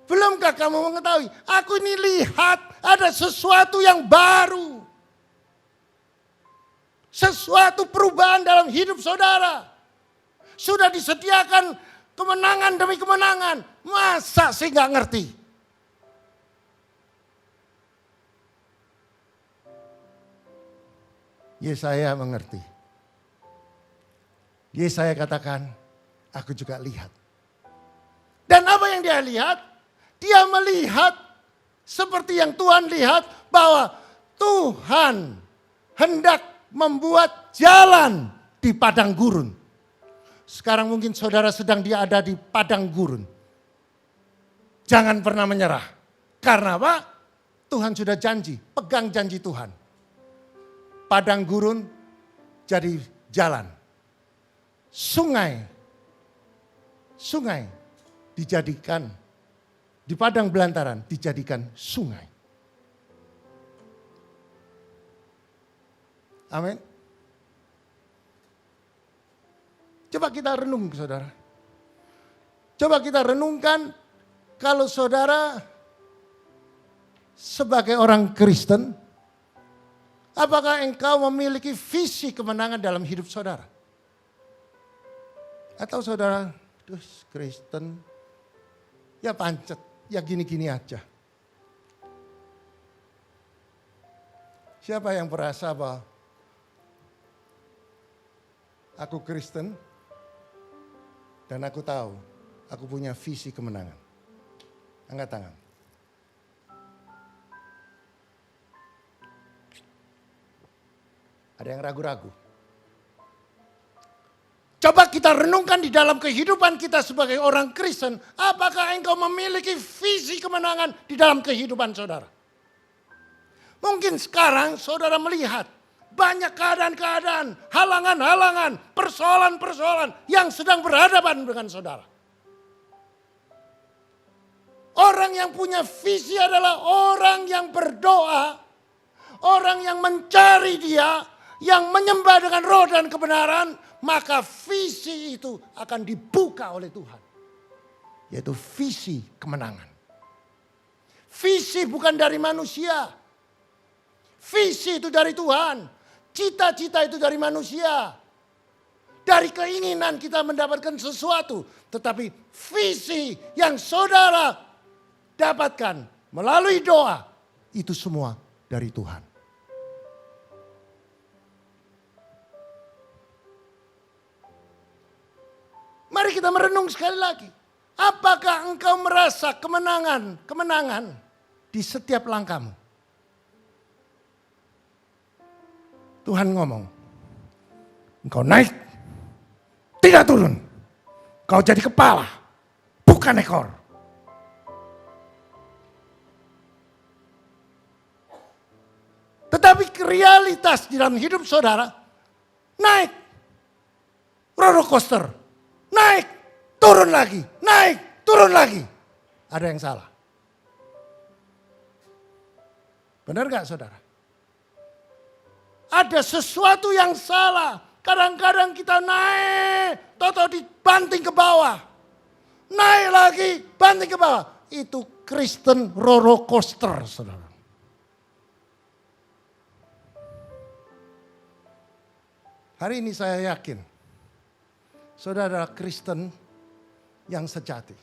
Belumkah kamu mengetahui? Aku ini lihat ada sesuatu yang baru. Sesuatu perubahan dalam hidup saudara. Sudah disediakan kemenangan demi kemenangan. Masa sih nggak ngerti? Yesaya mengerti. Yesaya katakan, aku juga lihat. Dan apa yang dia lihat? Dia melihat seperti yang Tuhan lihat bahwa Tuhan hendak membuat jalan di padang gurun. Sekarang mungkin saudara sedang ada di padang gurun. Jangan pernah menyerah. Karena apa? Tuhan sudah janji, pegang janji Tuhan. Padang gurun jadi jalan. Sungai dijadikan, di padang belantaran dijadikan sungai. Amin. Coba kita renung, saudara. Coba kita renungkan kalau saudara sebagai orang Kristen, apakah engkau memiliki visi kemenangan dalam hidup saudara? Atau saudara, Kristen, ya pancet, ya gini-gini aja. Siapa yang merasa bahwa aku Kristen dan aku tahu aku punya visi kemenangan? Angkat tangan. Ada yang ragu-ragu? Coba kita renungkan di dalam kehidupan kita sebagai orang Kristen. Apakah engkau memiliki visi kemenangan di dalam kehidupan saudara? Mungkin sekarang saudara melihat banyak keadaan-keadaan, halangan-halangan, persoalan-persoalan yang sedang berhadapan dengan saudara. Orang yang punya visi adalah orang yang berdoa, orang yang mencari Dia, yang menyembah dengan roh dan kebenaran, maka visi itu akan dibuka oleh Tuhan. Yaitu visi kemenangan. Visi bukan dari manusia. Visi itu dari Tuhan. Cita-cita itu dari manusia. Dari keinginan kita mendapatkan sesuatu. Tetapi visi yang saudara dapatkan melalui doa, itu semua dari Tuhan. Mari kita merenung sekali lagi. Apakah engkau merasa kemenangan di setiap langkahmu? Tuhan ngomong, engkau naik, tidak turun. Kau jadi kepala, bukan ekor. Tetapi realitas di dalam hidup saudara, naik, roller coaster. Naik, turun lagi, naik, turun lagi. Ada yang salah. Benar gak saudara? Ada sesuatu yang salah. Kadang-kadang kita naik, tahu-tahu dibanting ke bawah. Naik lagi, banting ke bawah. Itu Kristen roller coaster, saudara. Hari ini saya yakin saudara adalah Kristen yang sejati.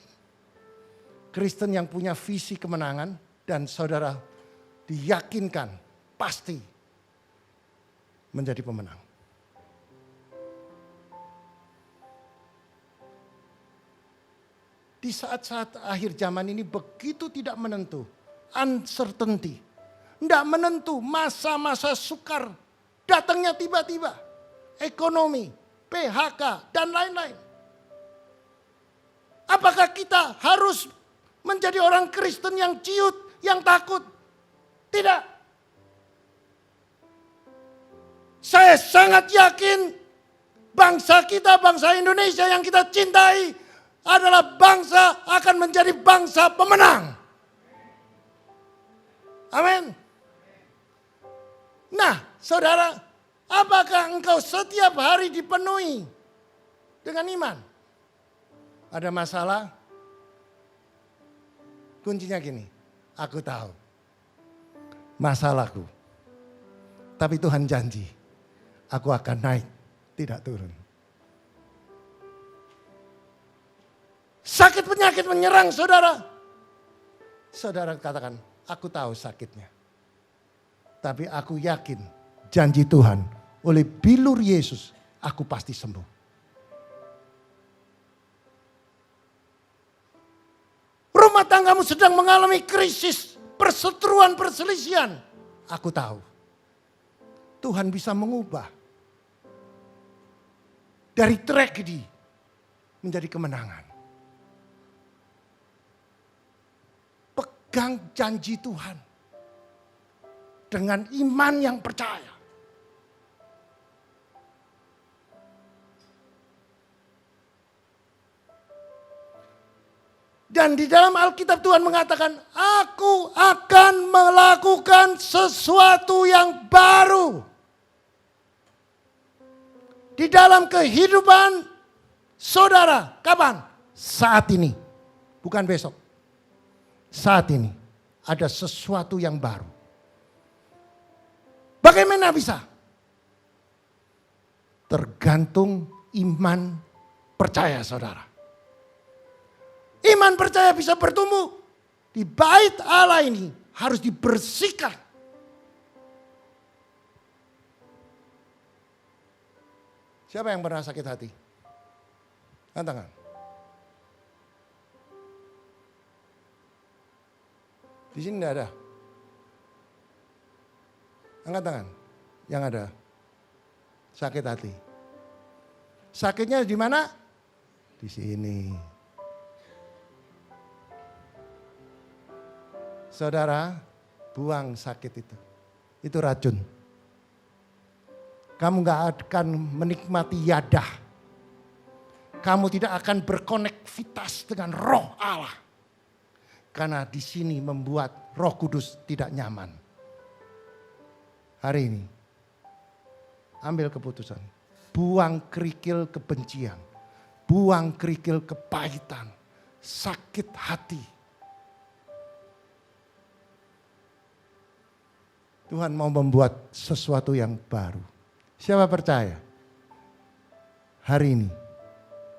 Kristen yang punya visi kemenangan dan saudara diyakinkan pasti menjadi pemenang. Di saat-saat akhir zaman ini begitu tidak menentu, uncertainty, tidak menentu, masa-masa sukar, datangnya tiba-tiba, ekonomi, PHK, dan lain-lain. Apakah kita harus menjadi orang Kristen yang ciut, yang takut? Tidak. Saya sangat yakin bangsa kita, bangsa Indonesia yang kita cintai adalah bangsa akan menjadi bangsa pemenang. Amin. Nah, saudara, apakah engkau setiap hari dipenuhi dengan iman? Ada masalah? Kuncinya gini, aku tahu masalahku. Tapi Tuhan janji, aku akan naik, tidak turun. Sakit penyakit menyerang saudara. Saudara katakan, aku tahu sakitnya. Tapi aku yakin janji Tuhan oleh bilur Yesus, aku pasti sembuh. Rumah tanggamu sedang mengalami krisis, perseteruan, perselisihan. Aku tahu. Tuhan bisa mengubah dari tragedi menjadi kemenangan. Pegang janji Tuhan dengan iman yang percaya. Dan di dalam Alkitab Tuhan mengatakan, aku akan melakukan sesuatu yang baru. Di dalam kehidupan saudara, kapan? Saat ini, bukan besok. Saat ini ada sesuatu yang baru. Bagaimana bisa? Tergantung iman percaya saudara. Iman percaya bisa bertumbuh. Di bait Allah ini harus dibersihkan. Siapa yang pernah sakit hati? Angkat tangan. Di sini tidak ada. Angkat tangan. Yang ada. Sakit hati. Sakitnya di mana? Di sini. Saudara, buang sakit itu. Itu racun. Kamu gak akan menikmati yadah. Kamu tidak akan berkonektivitas dengan roh Allah. Karena di sini membuat Roh Kudus tidak nyaman. Hari ini, ambil keputusan. Buang kerikil kebencian. Buang kerikil kepahitan. Sakit hati. Tuhan mau membuat sesuatu yang baru. Siapa percaya? Hari ini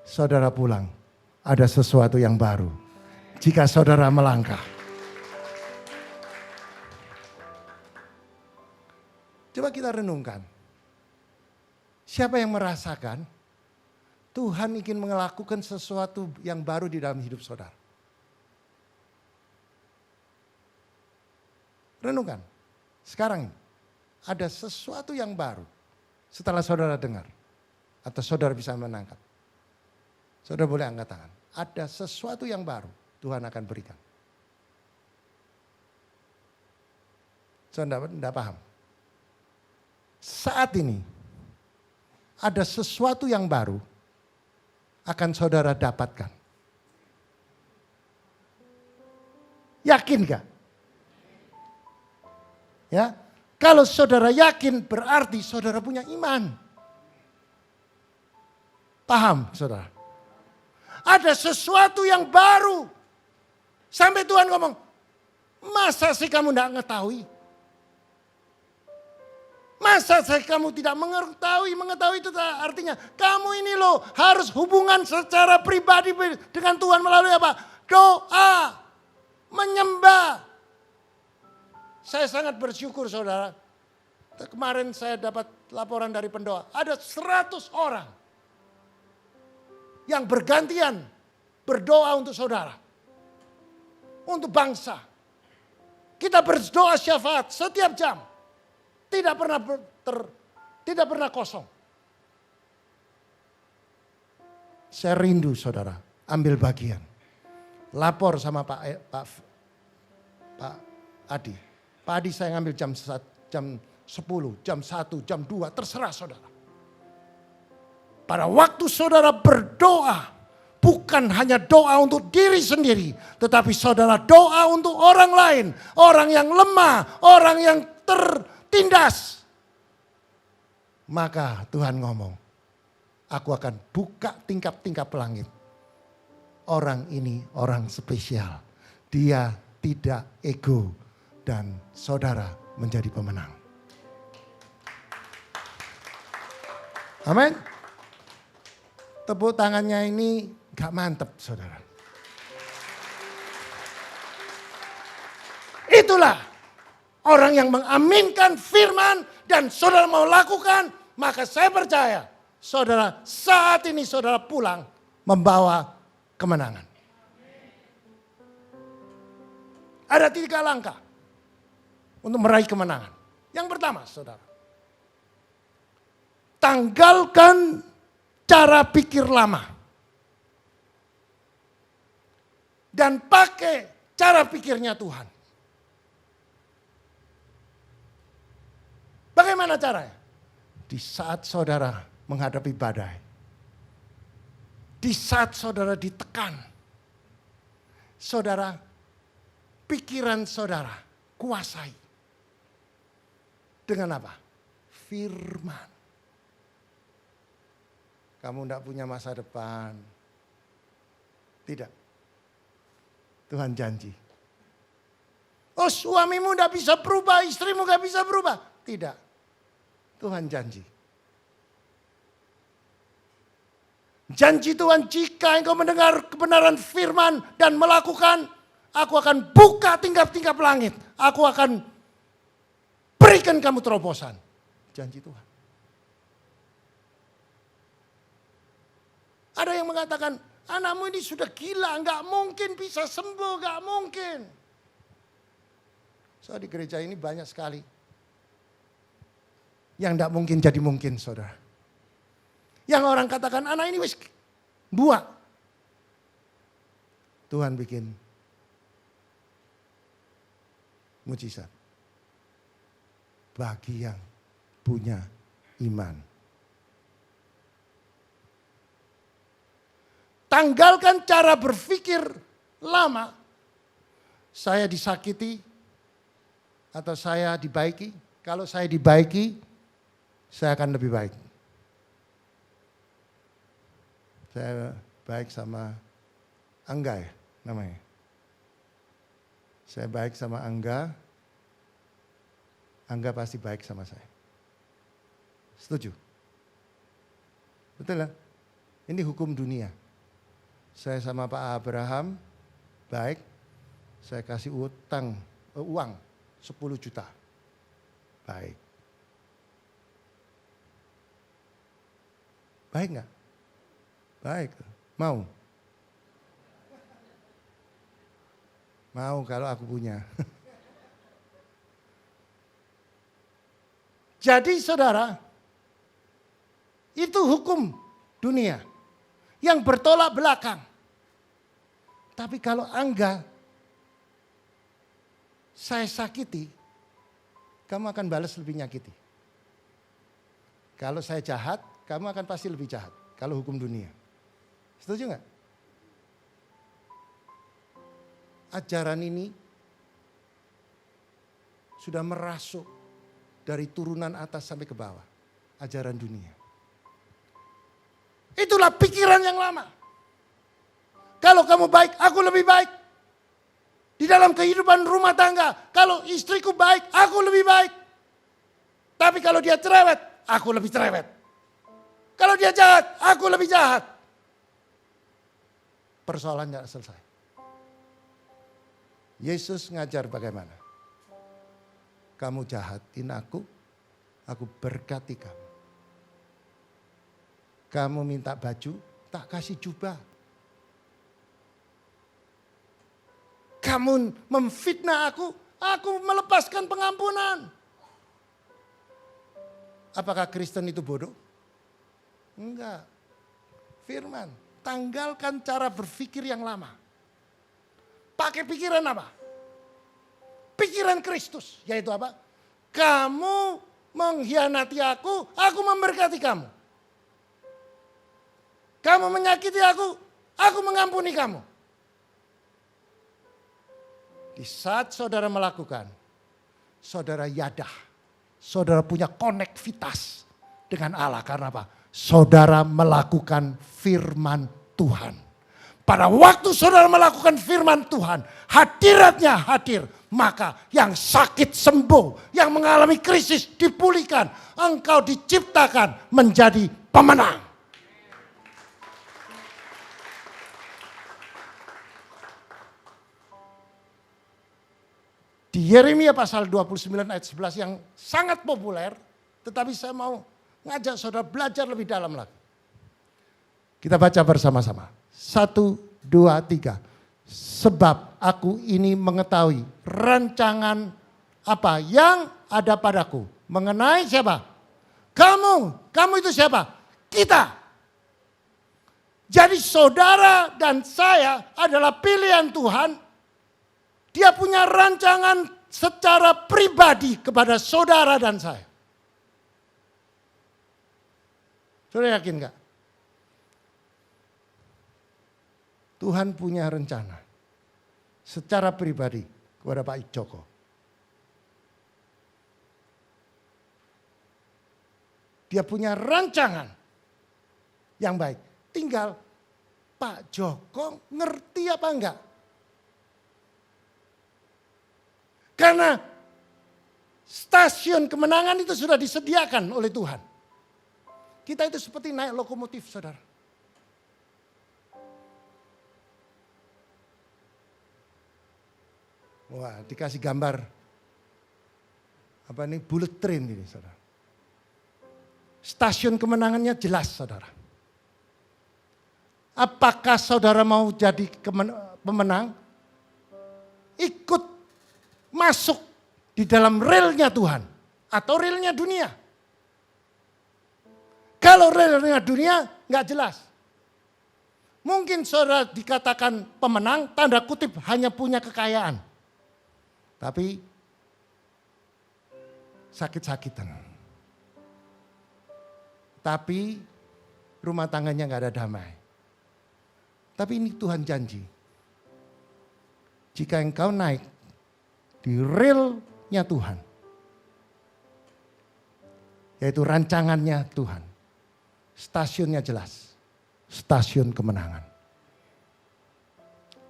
saudara pulang, ada sesuatu yang baru. Jika saudara melangkah. Coba kita renungkan. Siapa yang merasakan Tuhan ingin melakukan sesuatu yang baru di dalam hidup saudara? Renungkan. Sekarang ada sesuatu yang baru. Setelah saudara dengar. Atau saudara bisa menangkap. Saudara boleh angkat tangan. Ada sesuatu yang baru Tuhan akan berikan. Saudara tidak paham. Saat ini ada sesuatu yang baru akan saudara dapatkan. Yakin gak? Ya, kalau saudara yakin berarti saudara punya iman. Paham saudara? Ada sesuatu yang baru. Sampai Tuhan ngomong, masa sih kamu tidak mengetahui? Masa sih kamu tidak mengetahui? Mengetahui itu artinya kamu ini loh harus hubungan secara pribadi dengan Tuhan melalui apa? Doa, menyembah. Saya sangat bersyukur saudara. Kemarin saya dapat laporan dari pendoa. Ada 100 orang yang bergantian berdoa untuk saudara. Untuk bangsa. Kita berdoa syafaat setiap jam. Tidak pernah kosong. Saya rindu saudara. Ambil bagian. Lapor sama Pak Adi. Pak Adi saya ngambil jam 10, jam 1, jam 2, terserah saudara. Pada waktu saudara berdoa, bukan hanya doa untuk diri sendiri, tetapi saudara doa untuk orang lain, orang yang lemah, orang yang tertindas. Maka Tuhan ngomong, aku akan buka tingkap-tingkap langit. Orang ini orang spesial. dia tidak ego dan saudara menjadi pemenang. Amin. Tepuk tangannya ini gak mantep, saudara. Itulah orang yang mengaminkan firman dan saudara mau lakukan, maka saya percaya saudara saat ini saudara pulang membawa kemenangan. Ada 3 langkah untuk meraih kemenangan. Yang pertama, saudara, tanggalkan cara pikir lama dan pakai cara pikirnya Tuhan. Bagaimana caranya? Di saat saudara menghadapi badai, di saat saudara ditekan, saudara, pikiran saudara kuasai. Dengan apa? Firman. Kamu tidak punya masa depan. Tidak. Tuhan janji. Oh, suamimu tidak bisa berubah, istrimu tidak bisa berubah. Tidak. Tuhan janji. Janji Tuhan, jika engkau mendengar kebenaran firman dan melakukan, aku akan buka tingkap-tingkap langit. Aku akan berikan kamu terobosan. Janji Tuhan. Ada yang mengatakan, anakmu ini sudah gila, nggak mungkin bisa sembuh, nggak mungkin. So di gereja ini banyak sekali yang nggak mungkin jadi mungkin, saudara. Yang orang katakan, anak ini wis buah. Tuhan bikin mujizat bagi yang punya iman. Tanggalkan cara berpikir lama. Saya disakiti atau saya dibaiki. Kalau saya dibaiki, saya akan lebih baik. Saya baik sama Angga ya namanya. Saya baik sama Angga. Angga pasti baik sama saya. Setuju? Betul lah. Ini hukum dunia. Saya sama Pak Abraham baik. Saya kasih uang 10 juta. Baik. Baik nggak? Baik. Mau? Mau kalau aku punya. Jadi saudara, itu hukum dunia yang bertolak belakang. Tapi kalau Angga saya sakiti, kamu akan balas lebih nyakiti. Kalau saya jahat, kamu akan pasti lebih jahat. Kalau hukum dunia. Setuju nggak? Ajaran ini sudah merasuk dari turunan atas sampai ke bawah. Ajaran dunia. Itulah pikiran yang lama. Kalau kamu baik, aku lebih baik. Di dalam kehidupan rumah tangga, kalau istriku baik, aku lebih baik. Tapi kalau dia cerewet, aku lebih cerewet. Kalau dia jahat, aku lebih jahat. Persoalan tidak selesai. Yesus ngajar bagaimana? Kamu jahatin aku berkati kamu. Kamu minta baju, tak kasih jubah. Kamu memfitnah aku melepaskan pengampunan. Apakah Kristen itu bodoh? Enggak. Firman, tanggalkan cara berpikir yang lama. Pakai pikiran apa? Pikiran Kristus, yaitu apa? Kamu mengkhianati aku memberkati kamu. Kamu menyakiti aku mengampuni kamu. Di saat saudara melakukan, saudara yadah. Saudara punya konektivitas dengan Allah. Karena apa? Saudara melakukan firman Tuhan. pada waktu saudara melakukan firman Tuhan, hadiratnya hadir. Maka yang sakit sembuh, yang mengalami krisis dipulihkan. Engkau diciptakan menjadi pemenang. Di Yeremia pasal 29 ayat 11 yang sangat populer, tetapi saya mau ngajak saudara belajar lebih dalam lagi. Kita baca bersama-sama. 1, 2, 3. Sebab aku ini mengetahui rancangan apa yang ada padaku. Mengenai siapa? Kamu itu siapa? Kita. Jadi saudara dan saya adalah pilihan Tuhan. Dia punya rancangan secara pribadi kepada saudara dan saya. Saudara yakin gak? Tuhan punya rencana secara pribadi kepada Pak Joko. Dia punya rancangan yang baik. Tinggal Pak Joko ngerti apa enggak? Karena stasiun kemenangan itu sudah disediakan oleh Tuhan. Kita itu seperti naik lokomotif, saudara. Wah, dikasih gambar apa ini bullet train ini, saudara. Stasiun kemenangannya jelas, saudara. Apakah saudara mau jadi pemenang? Ikut masuk di dalam relnya Tuhan atau relnya dunia. Kalau relnya dunia nggak jelas. Mungkin saudara dikatakan pemenang, tanda kutip hanya punya kekayaan. Tapi sakit-sakitan. Tapi rumah tangganya nggak ada damai. Tapi ini Tuhan janji. Jika engkau naik di relnya Tuhan, yaitu rancangannya Tuhan, stasiunnya jelas, stasiun kemenangan.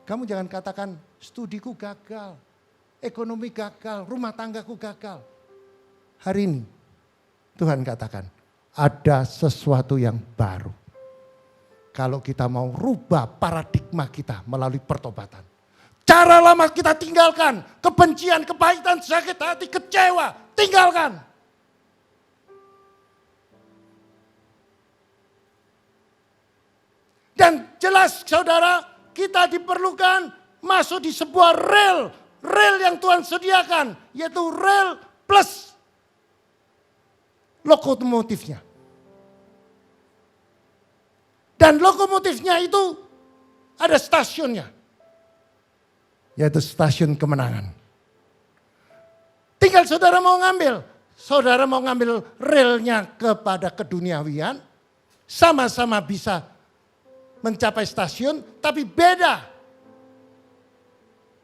Kamu jangan katakan studiku gagal, ekonomi gagal, rumah tanggaku gagal. Hari ini Tuhan katakan ada sesuatu yang baru. Kalau kita mau rubah paradigma kita melalui pertobatan. Cara lama kita tinggalkan, kebencian, kepahitan, sakit hati, kecewa, tinggalkan. Dan jelas saudara, kita diperlukan masuk di sebuah rel yang Tuhan sediakan, yaitu rel plus lokomotifnya. Dan lokomotifnya itu ada stasiunnya, yaitu stasiun kemenangan. Tinggal saudara mau ngambil relnya kepada keduniawian, sama-sama bisa mencapai stasiun, tapi beda.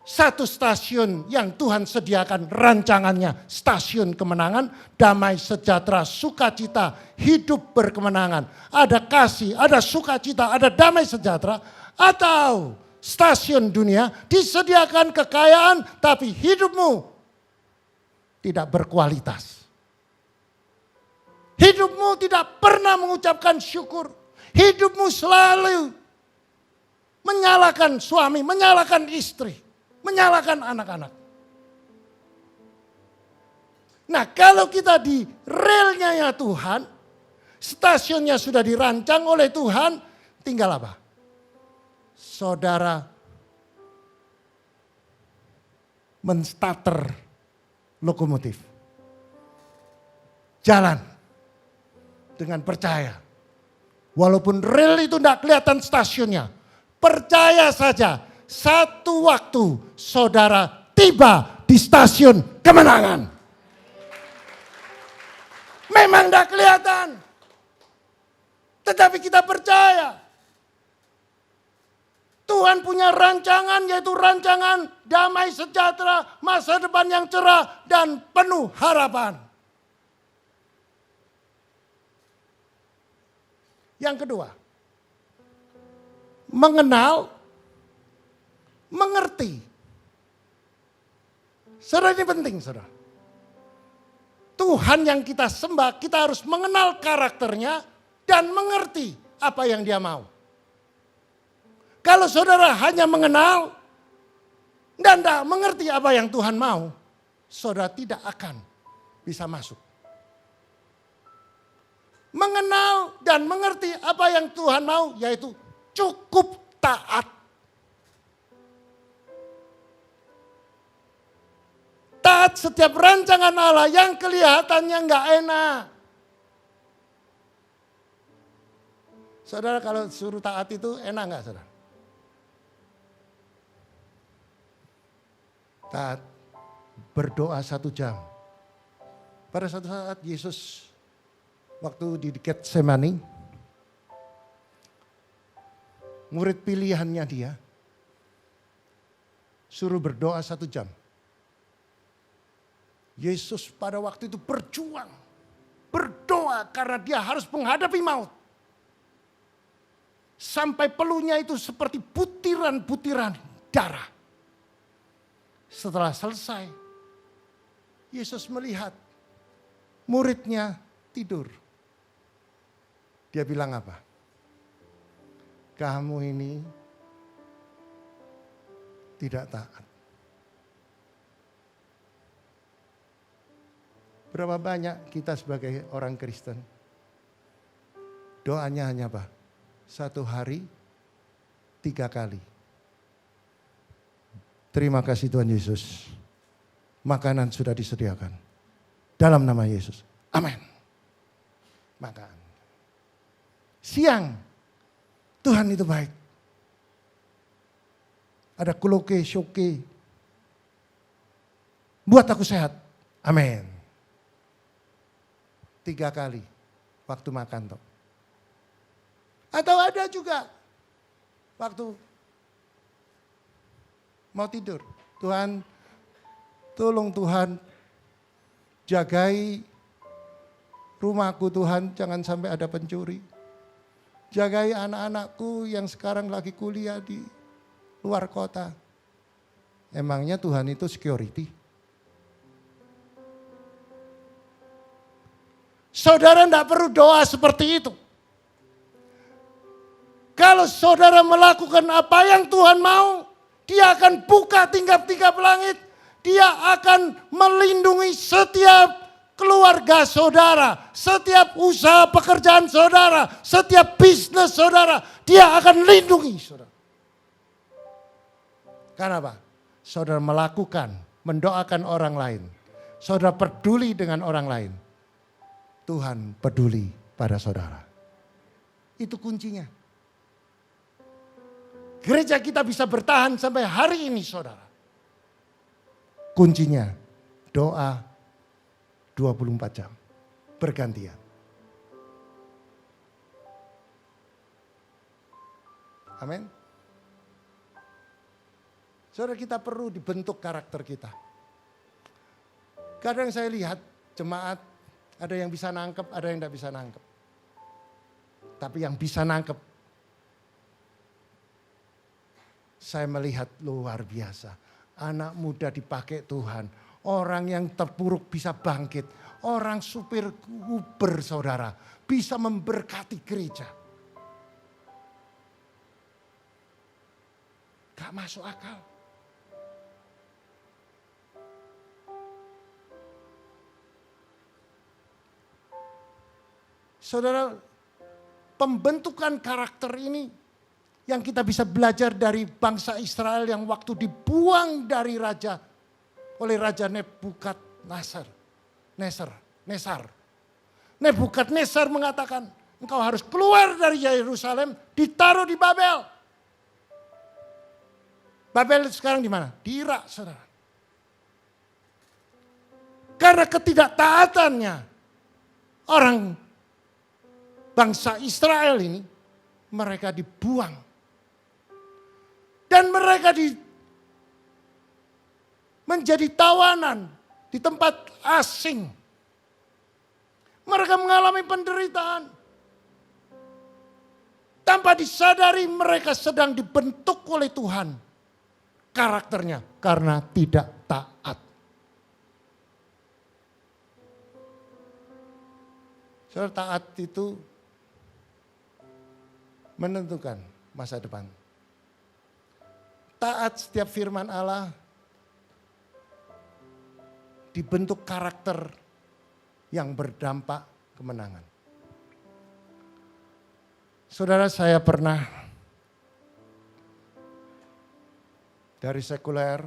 Satu stasiun yang Tuhan sediakan rancangannya, stasiun kemenangan, damai sejahtera, sukacita, hidup berkemenangan. Ada kasih, ada sukacita, ada damai sejahtera. Atau stasiun dunia disediakan kekayaan tapi hidupmu tidak berkualitas. Hidupmu tidak pernah mengucapkan syukur. Hidupmu selalu menyalahkan suami, menyalahkan istri, menyalahkan anak-anak. Nah, kalau kita di relnya ya Tuhan, stasiunnya sudah dirancang oleh Tuhan, tinggal apa? Saudara menstarter lokomotif. Jalan dengan percaya. Walaupun rel itu tidak kelihatan stasiunnya, percaya saja satu waktu saudara tiba di stasiun kemenangan. Memang tidak kelihatan, tetapi kita percaya. Tuhan punya rancangan, yaitu rancangan damai sejahtera, masa depan yang cerah dan penuh harapan. Yang kedua, mengenal mengerti. Saudara, ini penting, saudara. Tuhan yang kita sembah, kita harus mengenal karakternya dan mengerti apa yang dia mau. Kalau saudara hanya mengenal dan tidak mengerti apa yang Tuhan mau, saudara tidak akan bisa masuk. Mengenal dan mengerti apa yang Tuhan mau, yaitu cukup taat. Taat setiap rancangan Allah yang kelihatannya nggak enak. Saudara, kalau suruh taat itu enak nggak, saudara? Taat, berdoa 1 jam. Pada satu saat Yesus waktu di Getsemani, murid pilihannya dia suruh berdoa 1 jam. Yesus pada waktu itu berjuang, berdoa karena dia harus menghadapi maut. Sampai peluhnya itu seperti butiran-butiran darah. Setelah selesai, Yesus melihat muridnya tidur. Dia bilang apa? Kamu ini tidak taat. Berapa banyak kita sebagai orang Kristen, doanya hanya apa? 1 hari 3 kali. Terima kasih Tuhan Yesus. Makanan sudah disediakan. Dalam nama Yesus. Amin. Makan. Siang. Tuhan itu baik. Ada kuloke, syoke. Buat aku sehat. Amin. 3 kali waktu makan toh. Atau ada juga waktu mau tidur. Tuhan, tolong Tuhan, jagai rumahku Tuhan, jangan sampai ada pencuri. Jagai anak-anakku yang sekarang lagi kuliah di luar kota. Emangnya Tuhan itu security? Saudara tidak perlu doa seperti itu. Kalau saudara melakukan apa yang Tuhan mau, Dia akan buka tingkap-tingkap langit. Dia akan melindungi setiap keluarga saudara, setiap usaha pekerjaan saudara, setiap bisnis saudara. Dia akan lindungi saudara. Karena apa? Saudara melakukan, mendoakan orang lain. Saudara peduli dengan orang lain. Tuhan peduli pada saudara. Itu kuncinya. Gereja kita bisa bertahan sampai hari ini saudara. Kuncinya doa 24 jam. Bergantian. Amin. Saudara, kita perlu dibentuk karakter kita. Kadang saya lihat jemaat ada yang bisa nangkep, ada yang tidak bisa nangkep. Tapi yang bisa nangkep, saya melihat luar biasa. Anak muda dipakai Tuhan. Orang yang terpuruk bisa bangkit. Orang supir Uber saudara bisa memberkati gereja. Gak masuk akal. Saudara, pembentukan karakter ini yang kita bisa belajar dari bangsa Israel yang waktu dibuang dari raja oleh Raja Nebukadnezar. Nebukadnezar mengatakan, engkau harus keluar dari Yerusalem, ditaruh di Babel. Babel sekarang di mana? Di Irak, saudara. Karena ketidaktaatannya orang bangsa Israel ini, mereka dibuang. Dan mereka menjadi tawanan di tempat asing. Mereka mengalami penderitaan. Tanpa disadari mereka sedang dibentuk oleh Tuhan. karakternya karena tidak taat. Saudara, taat itu menentukan masa depan. Taat setiap firman Allah dibentuk karakter yang berdampak kemenangan. Saudara, saya pernah dari sekuler,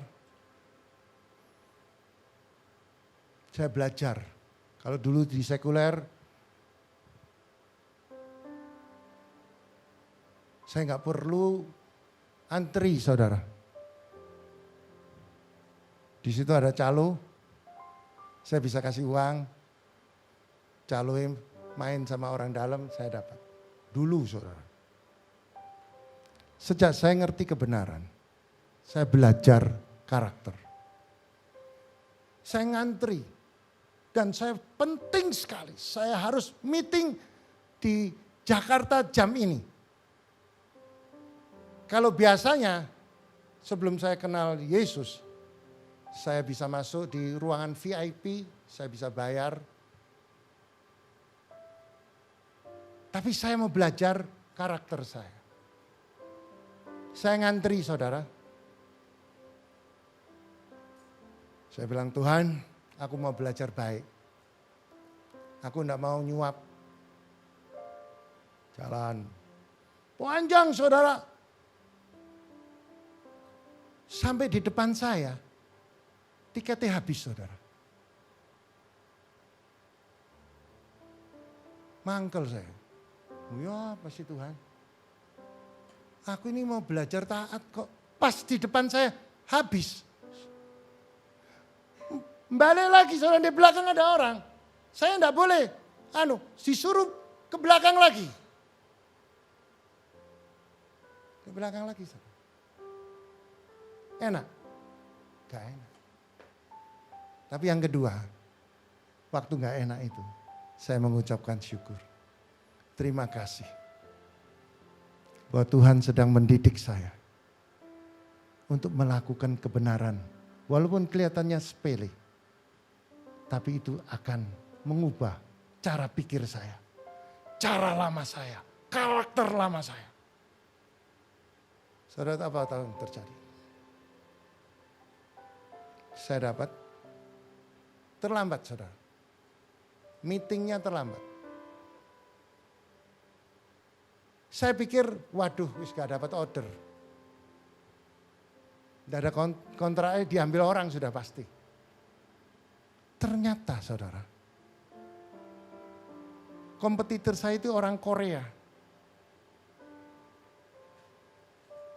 saya belajar. Kalau dulu di sekuler, saya nggak perlu antri, saudara. Di situ ada calo, saya bisa kasih uang, caloin main sama orang dalam, saya dapat. Dulu, saudara. Sejak saya ngerti kebenaran, saya belajar karakter. Saya ngantri. Dan saya penting sekali, saya harus meeting di Jakarta jam ini. Kalau biasanya sebelum saya kenal Yesus, saya bisa masuk di ruangan VIP, saya bisa bayar. Tapi saya mau belajar karakter saya. Saya ngantri, saudara. Saya bilang, Tuhan, aku mau belajar baik. Aku enggak mau nyuap. Jalan. Panjang, saudara. Sampai di depan saya, tiketnya habis, saudara. Mangkel saya. Oh ya, pasti Tuhan. Aku ini mau belajar taat kok. Pas di depan saya, habis. Balik lagi, saudara, di belakang ada orang. Saya enggak boleh, disuruh ke belakang lagi. Ke belakang lagi, saudara. Enak? Gak enak. Tapi yang kedua, waktu gak enak itu, saya mengucapkan syukur. Terima kasih. Bahwa Tuhan sedang mendidik saya. Untuk melakukan kebenaran. Walaupun kelihatannya sepele. Tapi itu akan mengubah cara pikir saya. Cara lama saya. Karakter lama saya. Saudara, apa yang terjadi? Saya dapat terlambat, saudara. Meetingnya terlambat. Saya pikir, waduh, wis gak dapat order. Tidak ada kontraknya, diambil orang sudah pasti. Ternyata, saudara, kompetitor saya itu orang Korea.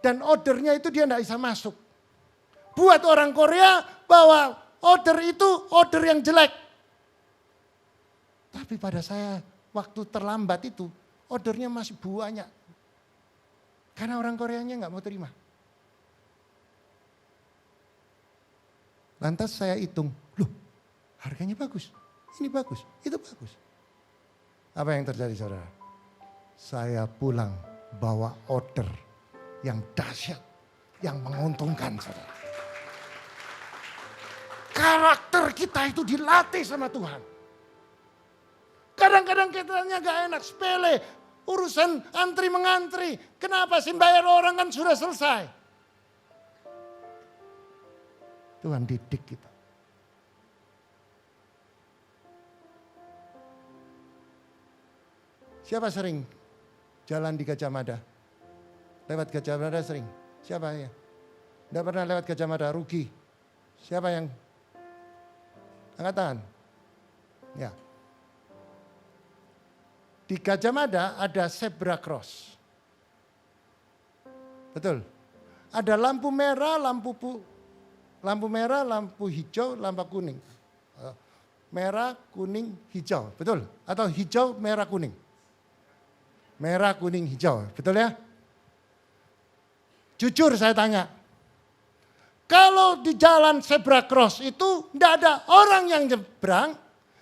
Dan ordernya itu dia tidak bisa masuk. Buat orang Korea bahwa order itu order yang jelek. Tapi pada saya waktu terlambat itu ordernya masih banyak. Karena orang Koreanya nggak mau terima. Lantas saya hitung, loh harganya bagus, ini bagus, itu bagus. Apa yang terjadi, saudara? Saya pulang bawa order yang dahsyat, yang menguntungkan, saudara. Karakter kita itu dilatih sama Tuhan. Kadang-kadang kitanya gak enak, sepele. Urusan antri mengantri. Kenapa sih bayar orang kan sudah selesai. Tuhan didik kita. Siapa sering jalan di Gajah Mada? Lewat Gajah Mada sering? Siapa ya? Tidak pernah lewat Gajah Mada, rugi. Siapa yang angkat tangan? Ya. Di Gajah Mada ada zebra cross. Betul. Ada lampu merah, lampu hijau, lampu kuning. Merah, kuning, hijau. Betul? Atau hijau, merah, kuning. Merah, kuning, hijau. Betul ya? Jujur saya tanya. Kalau di jalan zebra cross itu tidak ada orang yang nyebrang.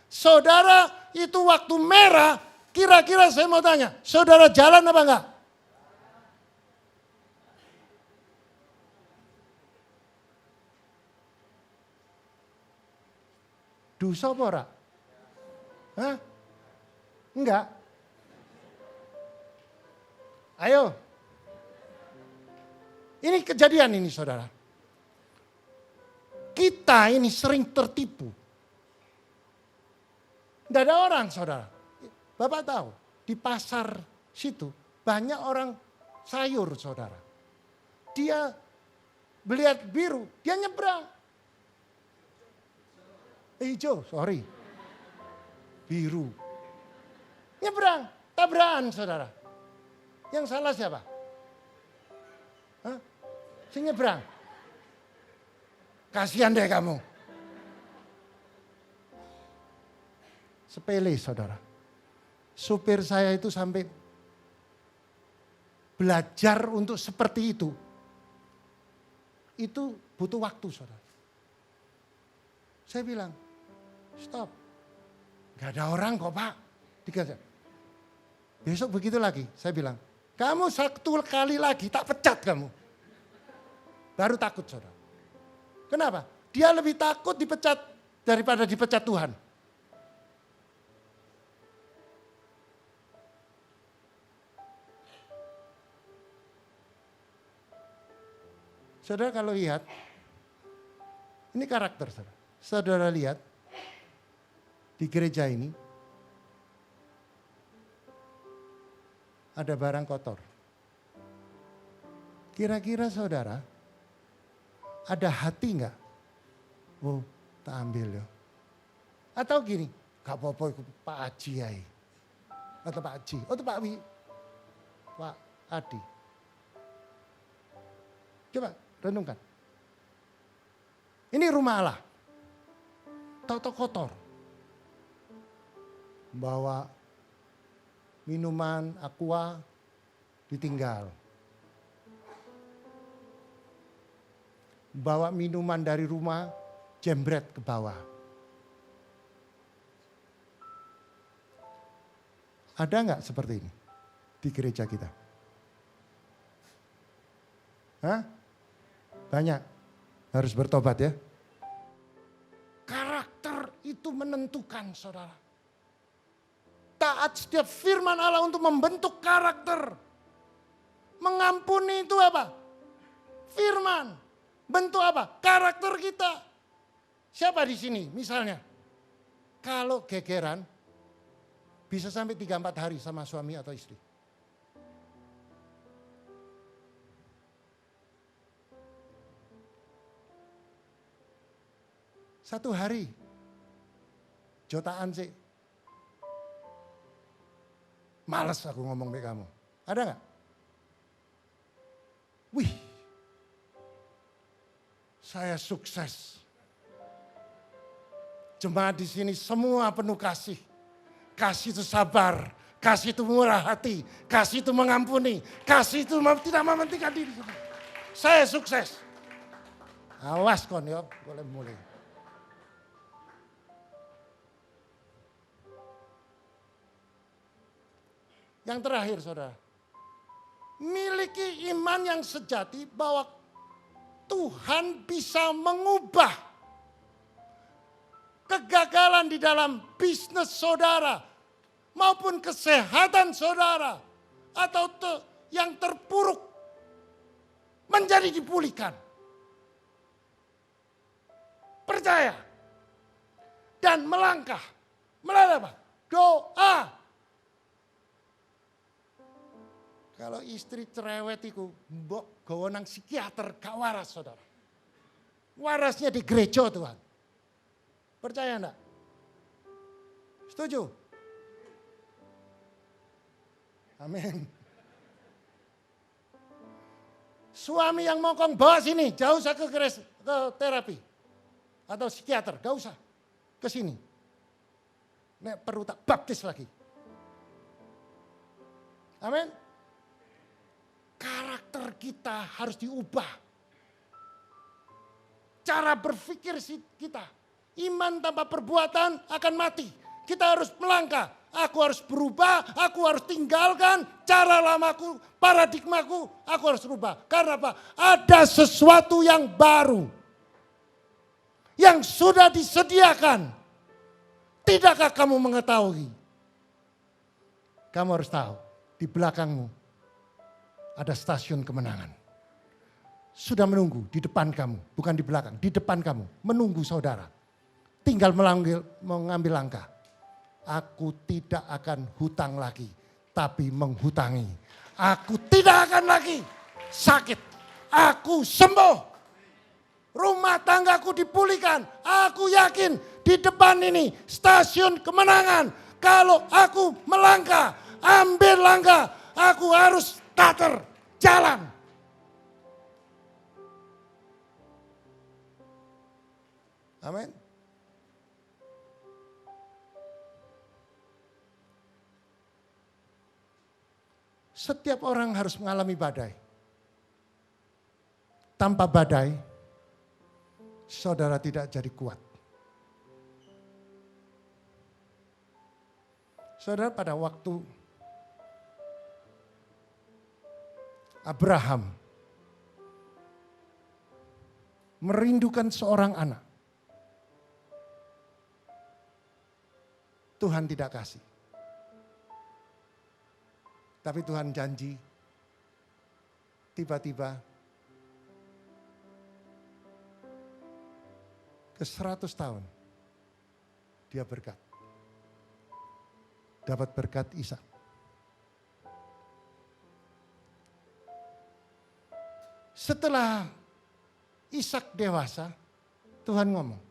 Saudara itu waktu merah, kira-kira saya mau tanya, saudara jalan apa enggak? Dosa apa ora? Hah? Enggak. Ayo. Ini kejadian ini saudara. Kita ini sering tertipu. Tidak ada orang saudara. Bapak tahu di pasar situ banyak orang sayur saudara. Dia melihat biru, dia nyebrang. Hijau, sorry. Biru. Nyebrang, tabrakan saudara. Yang salah siapa? Hah? Si nyebrang. Kasihan deh kamu. Sepele saudara. Supir saya itu sampai belajar untuk seperti itu. Itu butuh waktu saudara. Saya bilang, stop. Gak ada orang kok Pak. Dikasih. Besok begitu lagi. Saya bilang, kamu satu kali lagi tak pecat kamu. Baru takut saudara. Kenapa? Dia lebih takut dipecat daripada dipecat Tuhan. Saudara kalau lihat, ini karakter saudara. Saudara lihat, di gereja ini, ada barang kotor. Kira-kira saudara, ada hati enggak? Oh, tak ambil ya. Atau gini, gak apa-apa itu Pak Haji ya. Atau Pak Haji, atau Pak Wi, Pak Adi. Coba renungkan. Ini rumah Allah. Tahu-tahu kotor. Bawa minuman aqua ditinggal. Bawa minuman dari rumah, jembret ke bawah. Ada nggak seperti ini di gereja kita? Hah? Banyak. Harus bertobat ya. Karakter itu menentukan saudara. Taat setiap firman Allah untuk membentuk karakter. Mengampuni itu apa? Firman. Bentuk apa? Karakter kita. Siapa di sini misalnya? Kalau gegeran bisa sampai 3-4 hari sama suami atau istri. Satu hari. Jotaan sih. Males aku ngomong ke kamu. Ada nggak? Wih. Saya sukses. Jemaat di sini semua penuh kasih. Kasih itu sabar, kasih itu murah hati, kasih itu mengampuni, kasih itu tidak mementingkan diri. Saya sukses. Awas kon yo, boleh mulai. Yang terakhir saudara, miliki iman yang sejati bahwa Tuhan bisa mengubah kegagalan di dalam bisnis saudara maupun kesehatan saudara atau yang terpuruk menjadi dipulihkan. Percaya dan melangkah melalui apa? Doa. Kalau istri cerewet itu, mbok gawa nang psikiater gak waras saudara. Warasnya di gereja Tuhan. Percaya enggak? Setuju? Amin. Suami yang mokong bawa sini, jauh usah ke terapi. Atau psikiater, gak usah. Ke sini. Nek perlu tak baptis lagi. Amin. Karakter kita harus diubah. Cara berpikir kita. Iman tanpa perbuatan akan mati. Kita harus melangkah. Aku harus berubah, aku harus tinggalkan cara lamaku, paradigmaku, aku harus berubah. Karena apa? Ada sesuatu yang baru. Yang sudah disediakan Tidakkah kamu mengetahui? Kamu harus tahu, di belakangmu ada stasiun kemenangan. Sudah menunggu di depan kamu, bukan di belakang, di depan kamu. Menunggu saudara. Tinggal mengambil langkah. Aku tidak akan hutang lagi, tapi menghutangi. Aku tidak akan lagi sakit. Aku sembuh. Rumah tanggaku dipulihkan. Aku yakin di depan ini stasiun kemenangan. Kalau aku melangkah, ambil langkah, aku harus tater jalan. Amin. Setiap orang harus mengalami badai. Tanpa badai, saudara tidak jadi kuat. Saudara, pada waktu Abraham merindukan seorang anak, Tuhan tidak kasih. Tapi Tuhan janji, tiba-tiba ke 100 tahun dia berkat. Dapat berkat Ishak. Setelah Ishak dewasa, Tuhan ngomong,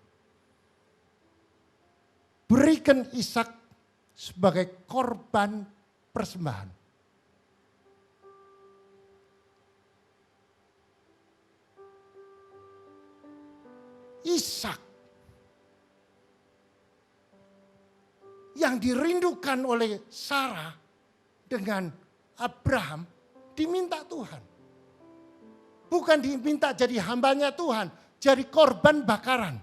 berikan Ishak sebagai korban persembahan. Ishak yang dirindukan oleh Sarah dengan Abraham diminta Tuhan. Bukan diminta jadi hambanya Tuhan, jadi korban bakaran.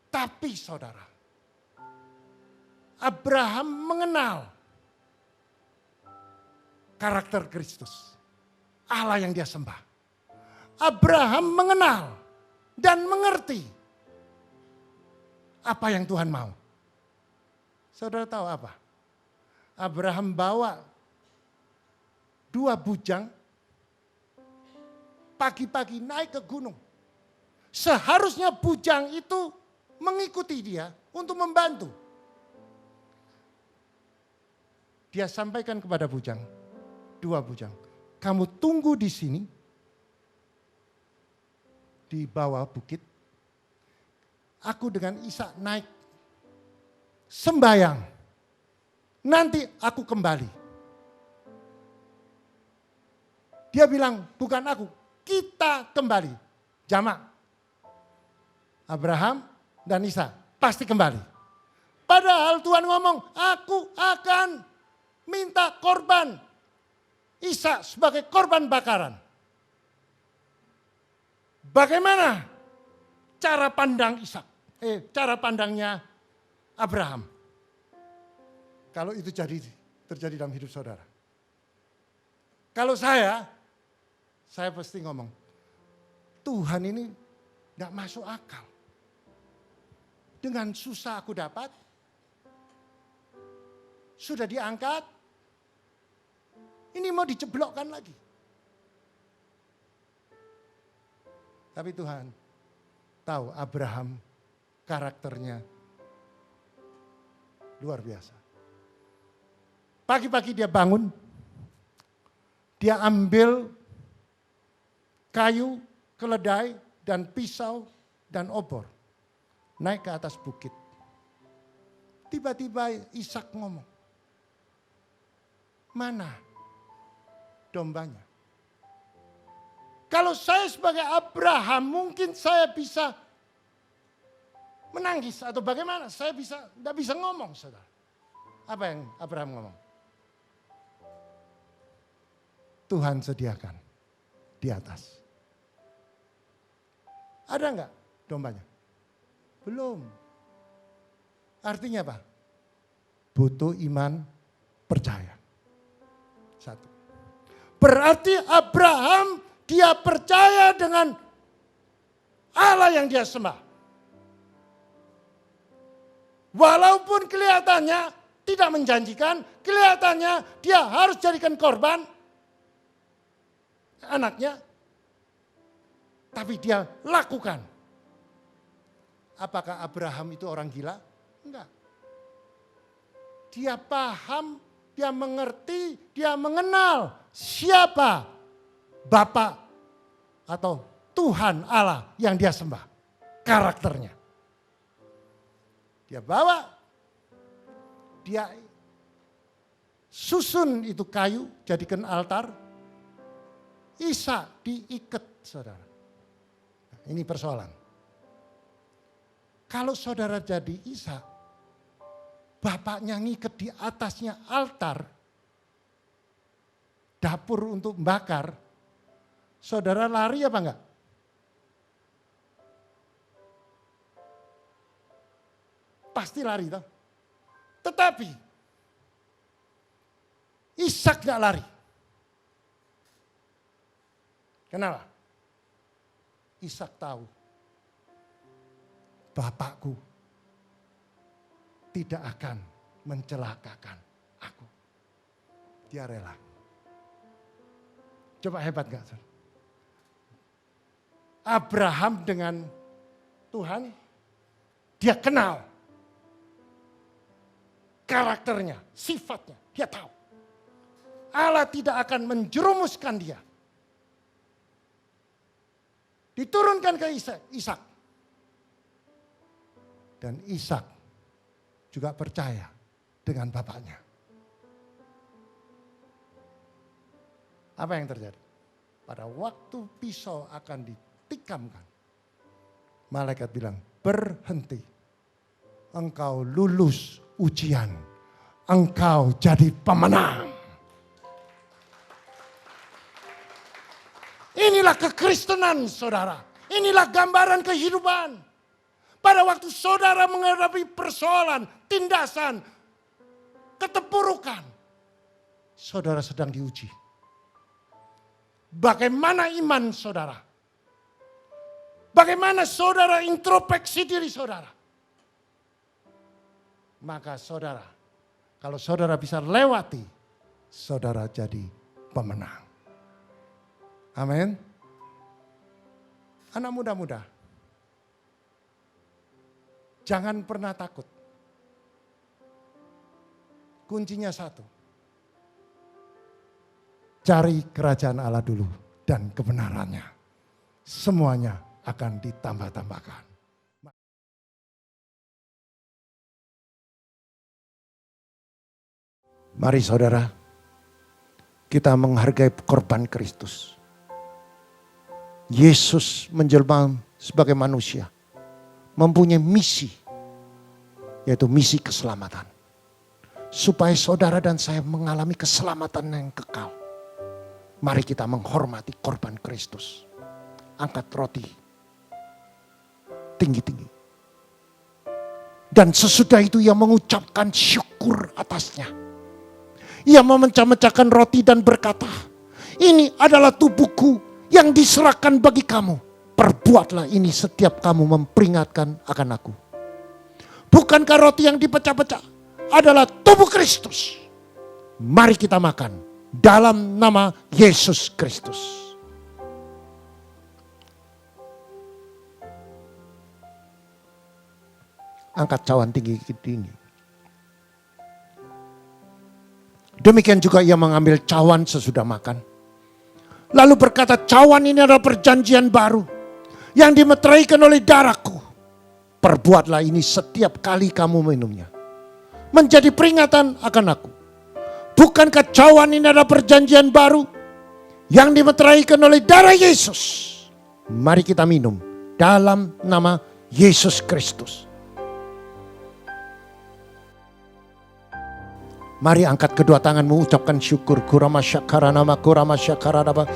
Tapi saudara, Abraham mengenal karakter Kristus, Allah yang dia sembah. Abraham mengenal dan mengerti apa yang Tuhan mau. Saudara tahu apa? Abraham bawa 2 bujang, pagi-pagi naik ke gunung. Seharusnya bujang itu mengikuti dia untuk membantu. Dia sampaikan kepada bujang, 2 bujang, kamu tunggu di sini, di bawah bukit. Aku dengan Ishak naik sembayang. Nanti aku kembali. Dia bilang, bukan aku, kita kembali. Jamak. Abraham dan Ishak pasti kembali. Padahal Tuhan ngomong, aku akan minta korban Ishak sebagai korban bakaran. Bagaimana cara pandang Ishak? Cara pandangnya Abraham. Kalau itu terjadi dalam hidup saudara. Kalau saya pasti ngomong, Tuhan ini gak masuk akal. Dengan susah aku dapat, sudah diangkat, ini mau diceblokkan lagi. Tapi Tuhan tahu Abraham karakternya luar biasa. Pagi-pagi dia bangun, dia ambil kayu, keledai, dan pisau, dan obor. Naik ke atas bukit. Tiba-tiba Ishak ngomong, mana dombanya? Kalau saya sebagai Abraham mungkin saya bisa menangis atau bagaimana? Saya tidak bisa ngomong, saudara. Apa yang Abraham ngomong? Tuhan sediakan di atas. Ada enggak dombanya? Belum. Artinya apa? Butuh iman percaya. 1. Berarti Abraham dia percaya dengan Allah yang dia sembah. Walaupun kelihatannya tidak menjanjikan, kelihatannya dia harus jadikan korban anaknya, tapi dia lakukan. Apakah Abraham itu orang gila? Enggak. Dia paham, dia mengerti, dia mengenal siapa Bapa atau Tuhan Allah yang dia sembah. Karakternya. Dia bawa, dia susun itu kayu, jadikan altar. Ishak diikat, saudara. Nah, ini persoalan. Kalau saudara jadi Ishak, bapaknya ngikat di atasnya altar, dapur untuk membakar, saudara lari apa enggak? Pasti lari toh. Tetapi Ishak enggak lari. Kenapa? Ishak tahu bapakku tidak akan mencelakakan aku. Dia rela. Coba hebat gak? Abraham dengan Tuhan, dia kenal karakternya, sifatnya, dia tahu. Allah tidak akan menjerumuskan dia. Diturunkan ke Ishak. Dan Ishak juga percaya dengan bapaknya. Apa yang terjadi? Pada waktu pisau akan ditikamkan, malaikat bilang, berhenti. Engkau lulus ujian. Engkau jadi pemenang. Inilah kekristenan, saudara. Inilah gambaran kehidupan. Pada waktu saudara menghadapi persoalan, tindasan, keterpurukan, saudara sedang diuji. Bagaimana iman saudara? Bagaimana saudara introspeksi diri saudara? Maka saudara, kalau saudara bisa lewati, saudara jadi pemenang. Amin. Anak muda-muda, jangan pernah takut. Kuncinya satu. Cari kerajaan Allah dulu dan kebenarannya. Semuanya akan ditambah-tambahkan. Mari saudara, kita menghargai korban Kristus. Yesus menjelma sebagai manusia, mempunyai misi, yaitu misi keselamatan. Supaya saudara dan saya mengalami keselamatan yang kekal. Mari kita menghormati korban Kristus. Angkat roti tinggi-tinggi. Dan sesudah itu ia mengucapkan syukur atasnya. Ia memecah-mecahkan roti dan berkata, ini adalah tubuhku yang diserahkan bagi kamu. Perbuatlah ini setiap kamu memperingatkan akan aku. Bukankah roti yang dipecah-pecah adalah tubuh Kristus? Mari kita makan dalam nama Yesus Kristus. Angkat cawan tinggi-tinggi. Demikian juga ia mengambil cawan sesudah makan. Lalu berkata, cawan ini adalah perjanjian baru yang dimeteraikan oleh darahku. Perbuatlah ini setiap kali kamu minumnya, menjadi peringatan akan aku. Bukankah cawan ini adalah perjanjian baru yang dimeteraikan oleh darah Yesus? Mari kita minum dalam nama Yesus Kristus. Mari angkat kedua tanganmu, ucapkan syukur. Kurama syakaranama kurama syakaradaba.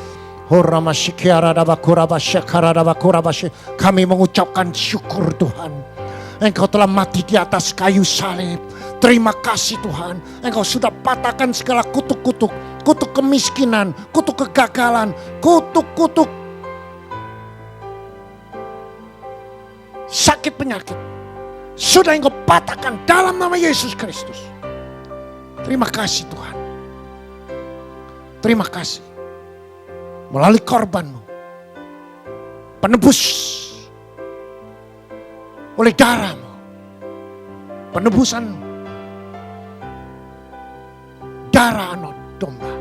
Horama syikiaradaba kuraba syakaradaba kuraba syik. Kami mengucapkan syukur Tuhan. Engkau telah mati di atas kayu salib. Terima kasih Tuhan. Engkau sudah patahkan segala kutuk-kutuk. Kutuk kemiskinan, kutuk kegagalan, kutuk-kutuk sakit penyakit. sudah Engkau patahkan dalam nama Yesus Kristus. Terima kasih Tuhan. Terima kasih. Melalui korban-Mu, penebus oleh darah-Mu, penebusan darah anak domba,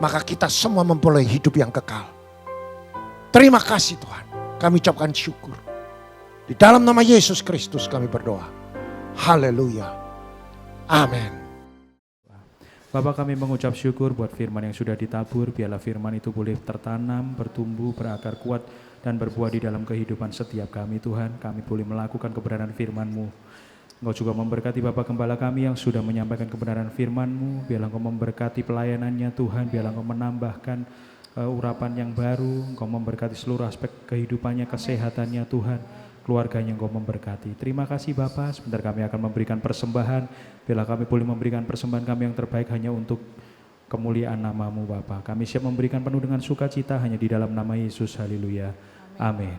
maka kita semua memperoleh hidup yang kekal. Terima kasih Tuhan. Kami ucapkan syukur. Di dalam nama Yesus Kristus kami berdoa. Haleluya. Amin. Bapak, kami mengucap syukur buat firman yang sudah ditabur. Biarlah firman itu boleh tertanam, bertumbuh, berakar kuat, dan berbuah di dalam kehidupan setiap kami Tuhan. Kami boleh melakukan kebenaran firman-Mu. Engkau juga memberkati Bapak Gembala kami yang sudah menyampaikan kebenaran firman-Mu. Biarlah Engkau memberkati pelayanannya Tuhan. Biarlah Engkau menambahkan urapan yang baru. Engkau memberkati seluruh aspek kehidupannya, kesehatannya Tuhan. Keluarganya Engkau memberkati. Terima kasih Bapak. Sebentar kami akan memberikan persembahan. Bila kami boleh memberikan persembahan kami yang terbaik hanya untuk kemuliaan nama-Mu Bapak. Kami siap memberikan penuh dengan sukacita hanya di dalam nama Yesus. Haleluya. Amin.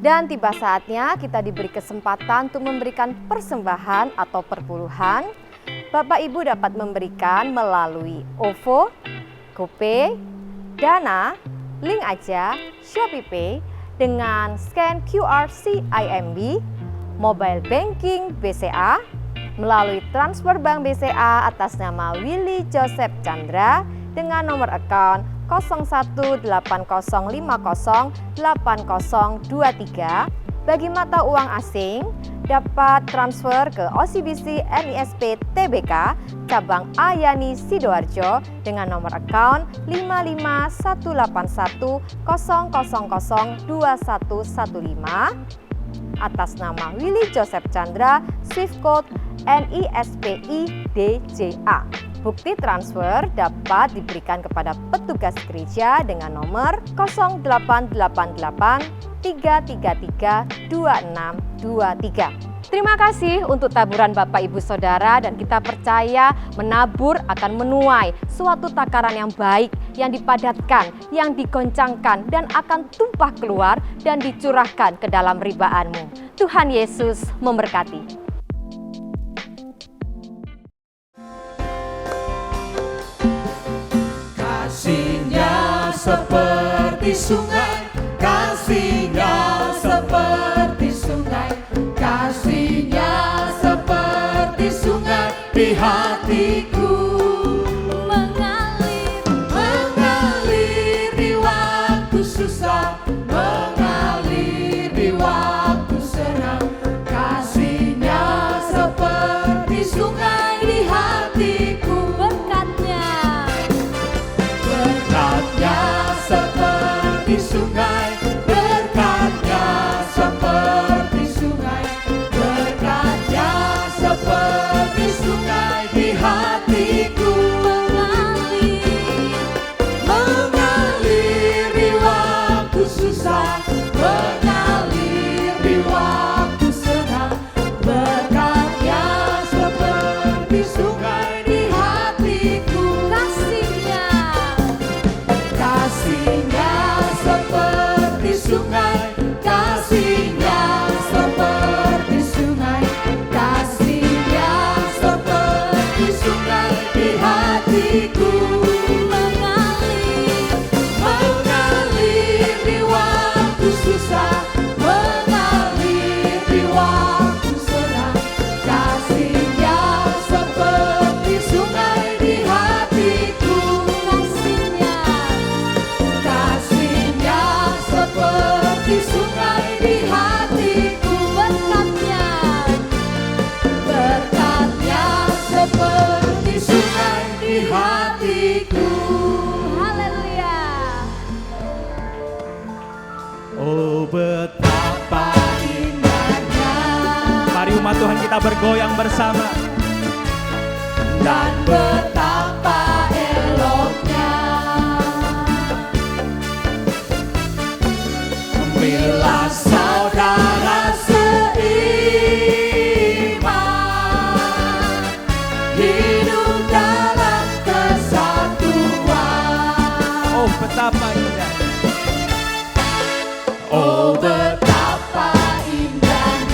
Dan tiba saatnya kita diberi kesempatan untuk memberikan persembahan atau perpuluhan. Bapak Ibu dapat memberikan melalui OVO, GoPay, Dana, Link Aja, ShopeePay, dengan scan QR CIMB, mobile banking BCA, melalui transfer bank BCA atas nama Willy Joseph Chandra dengan nomor account 0180508023. Bagi mata uang asing dapat transfer ke OCBC NISP TBK cabang Ayani Sidoarjo dengan nomor account 551810002115 atas nama Willy Joseph Chandra, Swift Code NISPI DJA. Bukti transfer dapat diberikan kepada petugas gereja dengan nomor 0888-333-2623. Terima kasih untuk taburan Bapak Ibu Saudara, dan kita percaya menabur akan menuai suatu takaran yang baik, yang dipadatkan, yang digoncangkan, dan akan tumpah keluar dan dicurahkan ke dalam ribaanmu. Tuhan Yesus memberkati. Kasih-Nya seperti sungai, kasih-Nya seperti sungai, kasih-Nya seperti sungai di hatiku. Mengalir di waktu susah, mengalir di waktu senang. Kasih-Nya seperti sungai di hatiku. Berkatnya seperti sungai, berkatnya seperti sungai, berkatnya seperti sungai di hatiku. Mengalir di waktu susah, mengalir di waktu senang. Berkatnya seperti sungai di hatiku. Kasih-Nya seperti sungai, kasih-Nya seperti sungai, kasih-Nya seperti sungai di hatiku. Mengalir di waktu susah, mengalir di waktu senang. Kasih-Nya seperti sungai di hatiku. Kasih-Nya seperti sungai di hatiku. Berkatnya seperti sungai di hatiku. Haleluya. Oh betapa indahnya. Mari umat Tuhan kita bergoyang bersama. Dan betapa eloknya bila saudara seiman hidup dalam kesatuan. Oh betapa indahnya. Oh betapa indahnya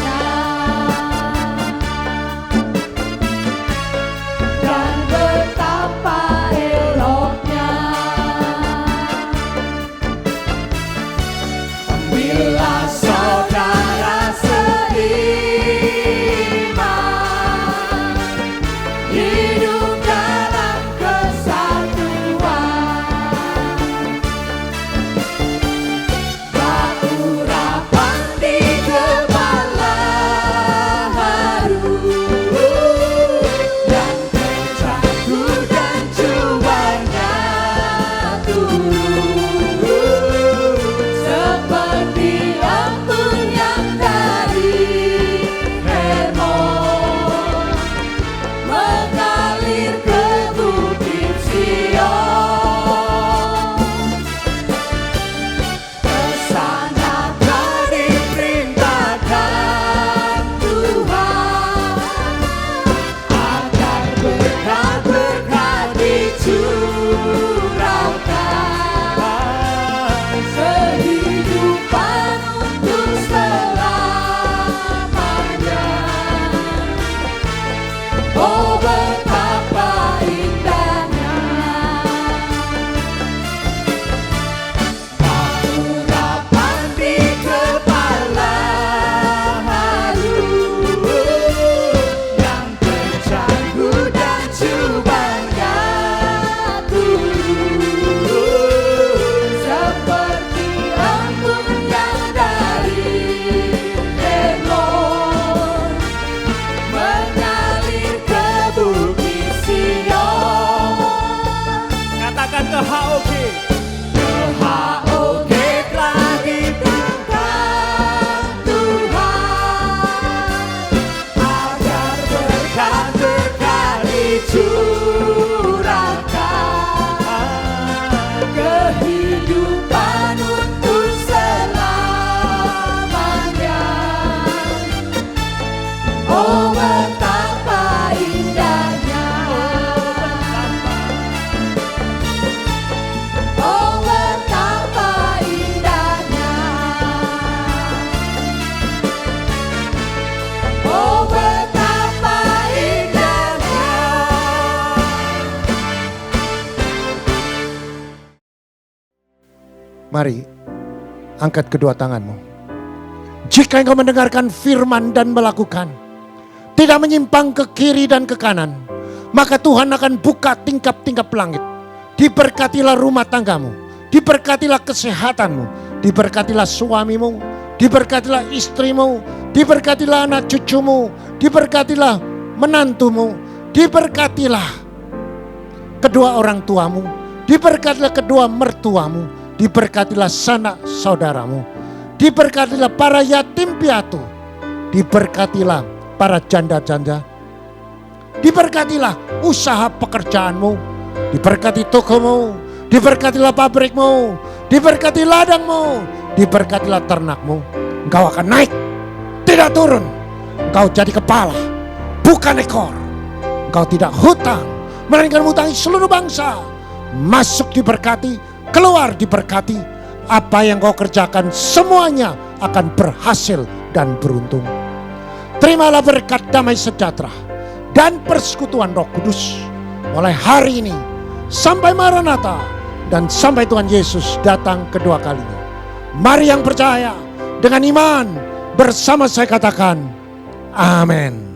Mari, angkat kedua tanganmu. Jika engkau mendengarkan firman dan melakukan, tidak menyimpang ke kiri dan ke kanan, maka Tuhan akan buka tingkap-tingkap langit. Diberkatilah rumah tanggamu, diberkatilah kesehatanmu, diberkatilah suamimu, diberkatilah istrimu, diberkatilah anak cucumu, diberkatilah menantumu, diberkatilah kedua orang tuamu, diberkatilah kedua mertuamu, diberkatilah sanak saudaramu, diberkatilah para yatim piatu, diberkatilah para janda-janda, diberkatilah usaha pekerjaanmu, diberkati tokomu, diberkatilah pabrikmu, diberkati ladangmu, diberkatilah ternakmu. Engkau akan naik, tidak turun. Engkau jadi kepala, bukan ekor. Engkau tidak hutang, melainkan hutangi seluruh bangsa. Masuk diberkati, keluar diberkati. Apa yang kau kerjakan semuanya akan berhasil dan beruntung. Terimalah berkat damai sejahtera dan persekutuan Roh Kudus mulai hari ini sampai Maranatha dan sampai Tuhan Yesus datang kedua kalinya. Mari yang percaya dengan iman bersama saya katakan amin.